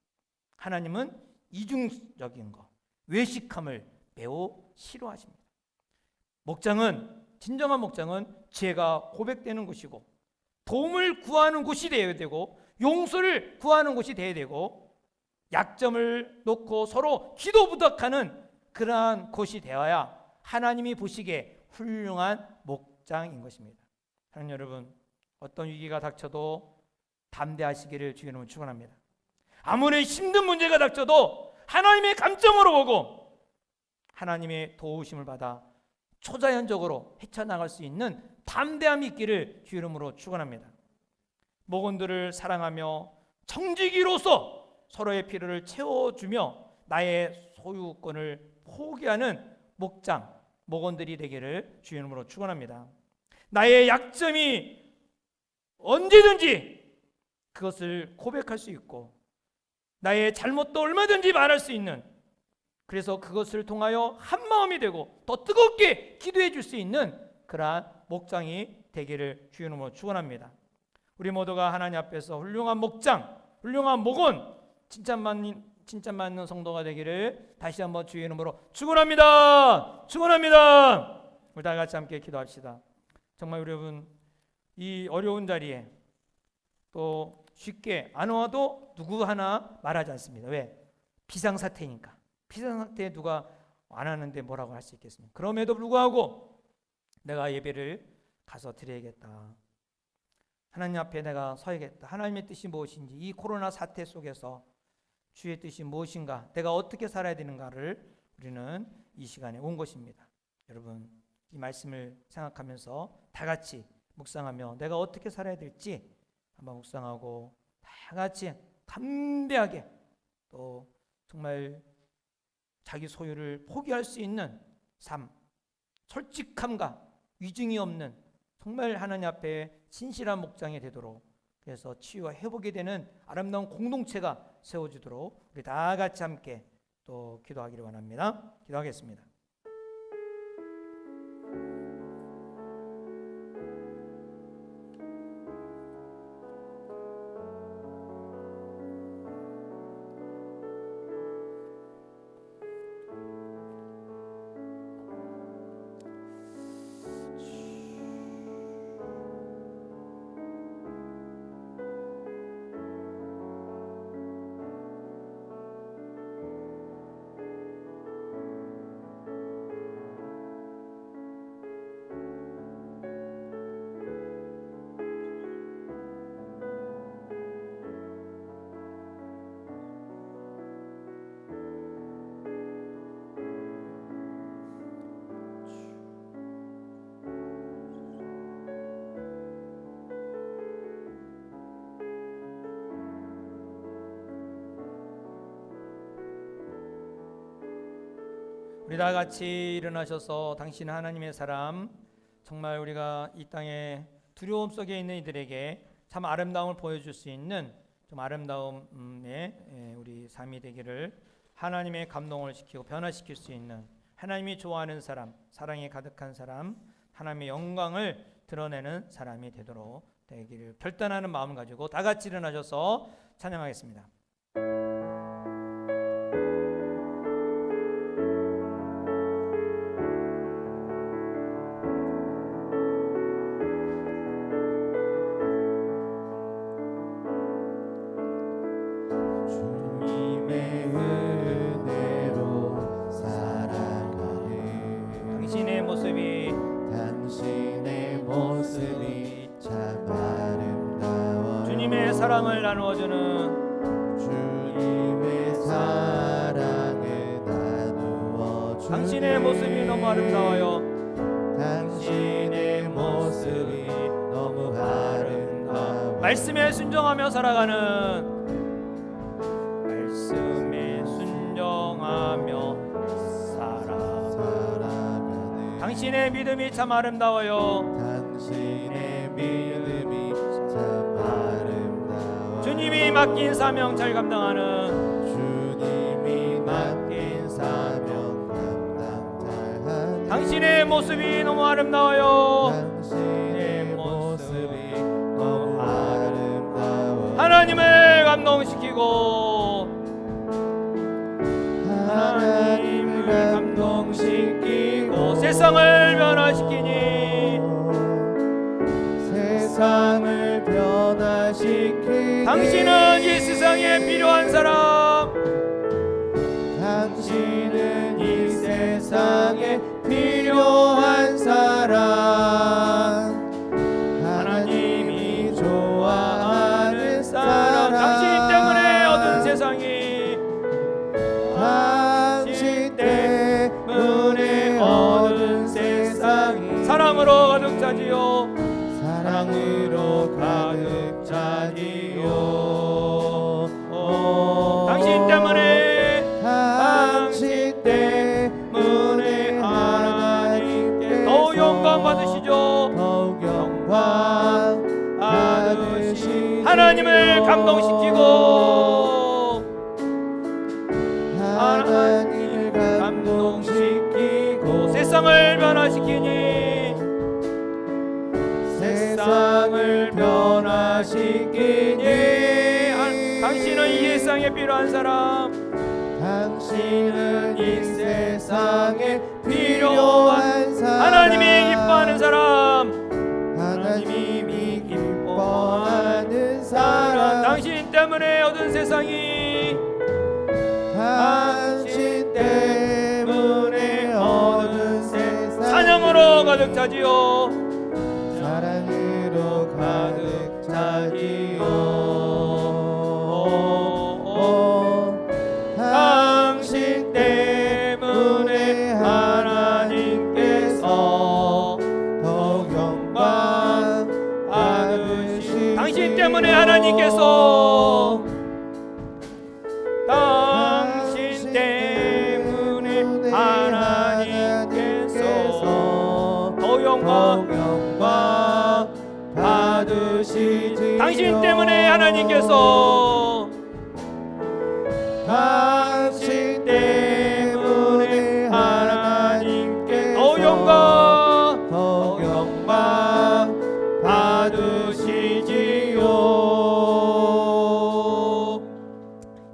Speaker 4: 하나님은 이중적인 것, 외식함을 매우 싫어하십니다. 진정한 목장은 죄가 고백되는 곳이고 도움을 구하는 곳이 되어야 되고 용서를 구하는 곳이 되어야 되고 약점을 놓고 서로 기도부탁하는 그러한 곳이 되어야 하나님이 보시기에 훌륭한 목장인 것입니다. 사랑하는 여러분, 어떤 위기가 닥쳐도 담대하시기를 주의 이름으로 축원합니다. 아무리 힘든 문제가 닥쳐도 하나님의 감점으로 보고 하나님의 도우심을 받아 초자연적으로 헤쳐나갈 수 있는 담대함이 있기를 주의 이름으로 축원합니다. 목원들을 사랑하며 청지기로서 서로의 필요를 채워주며 나의 소유권을 포기하는 목원들이 되기를 주의 이름으로 축원합니다. 나의 약점이 언제든지 그것을 고백할 수 있고 나의 잘못도 얼마든지 말할 수 있는, 그래서 그것을 통하여 한마음이 되고 더 뜨겁게 기도해 줄 수 있는 그러한 목장이 되기를 주의 이름으로 축원합니다. 우리 모두가 하나님 앞에서 훌륭한 목장, 훌륭한 목원, 칭찬받는 성도가 되기를 다시 한번 주의 이름으로 축원합니다. 축원합니다. 우리 다 같이 함께 기도합시다. 정말 여러분, 이 어려운 자리에 또 쉽게 안 와도 누구 하나 말하지 않습니다. 왜? 비상사태니까. 비상사태에 누가 안 하는데 뭐라고 할 수 있겠습니까? 그럼에도 불구하고 내가 예배를 가서 드려야겠다. 하나님 앞에 내가 서야겠다. 하나님의 뜻이 무엇인지, 이 코로나 사태 속에서 주의 뜻이 무엇인가, 내가 어떻게 살아야 되는가를 우리는 이 시간에 온 것입니다. 여러분, 이 말씀을 생각하면서 다 같이 묵상하며 내가 어떻게 살아야 될지 한번 묵상하고, 다 같이 담대하게 또 정말 자기 소유를 포기할 수 있는 삶, 솔직함과 위증이 없는 정말 하나님 앞에 진실한 목장이 되도록, 그래서 치유와 회복이 되는 아름다운 공동체가 세워지도록 우리 다 같이 함께 또 기도하기를 원합니다. 기도하겠습니다. 우리 다 같이 일어나셔서 당신 하나님의 사람, 정말 우리가 이 땅에 두려움 속에 있는 이들에게 참 아름다움을 보여줄 수 있는 좀 아름다움의 우리 삶이 되기를, 하나님의 감동을 시키고 변화시킬 수 있는 하나님이 좋아하는 사람, 사랑이 가득한 사람, 하나님의 영광을 드러내는 사람이 되도록 되기를 결단하는 마음을 가지고 다 같이 일어나셔서 찬양하겠습니다. 당신의 모습이
Speaker 1: 참 아름다워.
Speaker 4: 주님의 사랑을 나누어주는
Speaker 1: 주님의 사랑을 나누어 주네.
Speaker 4: 당신의 모습이 너무 아름다워요.
Speaker 1: 당신의 모습이 너무 아름다워.
Speaker 4: 말씀에 순종하며 살아가는, 말씀에 순종하며
Speaker 1: 살아가네.
Speaker 4: 당신의 믿음이 참 아름다워요.
Speaker 1: 당신의 믿음이 참 아름다워.
Speaker 4: 주님이 맡긴 사명 잘 감당하는,
Speaker 1: 주님이 맡긴 사명 감당 잘하네.
Speaker 4: 당신의 모습이 너무 아름다워요.
Speaker 1: 당신의 모습이 너무 아름다워.
Speaker 4: 하나님을 감동시키고,
Speaker 1: 하나님을 감동시키고
Speaker 4: 세상을 변화시키니,
Speaker 1: 세상을 변화시키니.
Speaker 4: 당신은 이 세상에 필요한 사람,
Speaker 1: 당신은 이 세상에 필요한 사람, 하나님이 좋아하는 사람.
Speaker 4: 당신 때문에 얻은 세상이,
Speaker 1: 당신 때문에 얻은 세상이
Speaker 4: 사랑으로 가득 차지요.
Speaker 1: 사랑으로 가득 차지요.
Speaker 4: 당신 때문에,
Speaker 1: 당신 때문에 하나님께
Speaker 4: 더욱 영광 받으시죠.
Speaker 1: 더욱 영광 받으시니.
Speaker 4: 하나님을 감동시키고,
Speaker 1: 하나님을 감동시키고
Speaker 4: 세상을 변화시키니,
Speaker 1: 세상을 변화시키니.
Speaker 4: 당신은 이 세상에 필요한 사람,
Speaker 1: 당신은 이 세상에 필요한 사람,
Speaker 4: 하나님이 기뻐하는 사람,
Speaker 1: 하나님이 기뻐하는 사람.
Speaker 4: 당신 때문에 얻은 세상이,
Speaker 1: 당신 때문에 얻은 세상
Speaker 4: 찬양으로 가득 차지요. 하나님께서 당신 때문에 하나님께서 더 영광
Speaker 1: 받으시지.
Speaker 4: 당신 때문에 하나님께서
Speaker 1: 당신 때문에 하나님께
Speaker 4: 더 영광
Speaker 1: 받으시지요.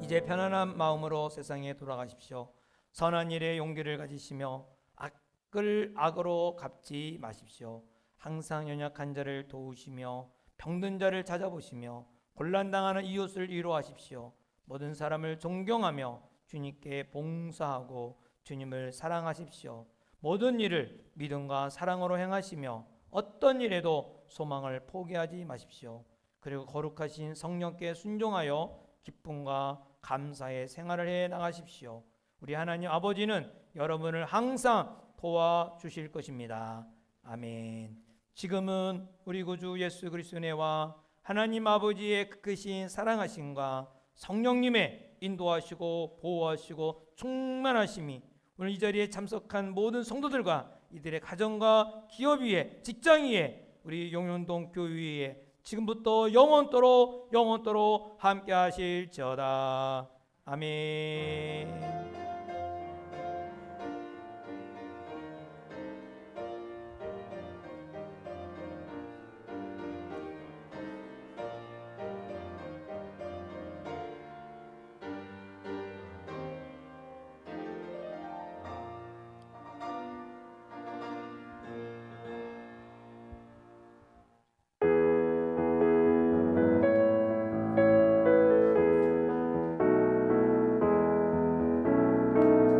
Speaker 4: 이제 편안한 마음으로 세상에 돌아가십시오. 선한 일에 용기를 가지시며 악을 악으로 갚지 마십시오. 항상 연약한 자를 도우시며 병든 자를 찾아보시며 곤란당하는 이웃을 위로하십시오. 모든 사람을 존경하며 주님께 봉사하고 주님을 사랑하십시오. 모든 일을 믿음과 사랑으로 행하시며 어떤 일에도 소망을 포기하지 마십시오. 그리고 거룩하신 성령께 순종하여 기쁨과 감사의 생활을 해 나가십시오. 우리 하나님 아버지는 여러분을 항상 도와주실 것입니다. 아멘. 지금은 우리 구주 예수 그리스도의 은혜와 하나님 아버지의 크신 사랑하심과 성령님의 인도하시고 보호하시고 충만하심이 오늘 이 자리에 참석한 모든 성도들과 이들의 가정과 기업 위에, 직장 위에, 우리 용현동 교회 위에 지금부터 영원토록 함께 하실지어다. 아멘.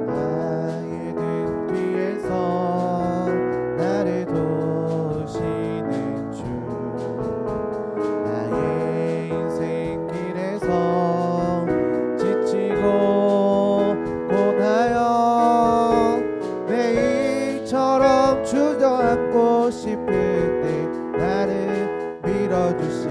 Speaker 1: 나의 등 뒤에서 나를 도우시는 주, 나의 인생 길에서 지치고 고나여 매일처럼 주저앉고 싶을 때 나를 밀어주시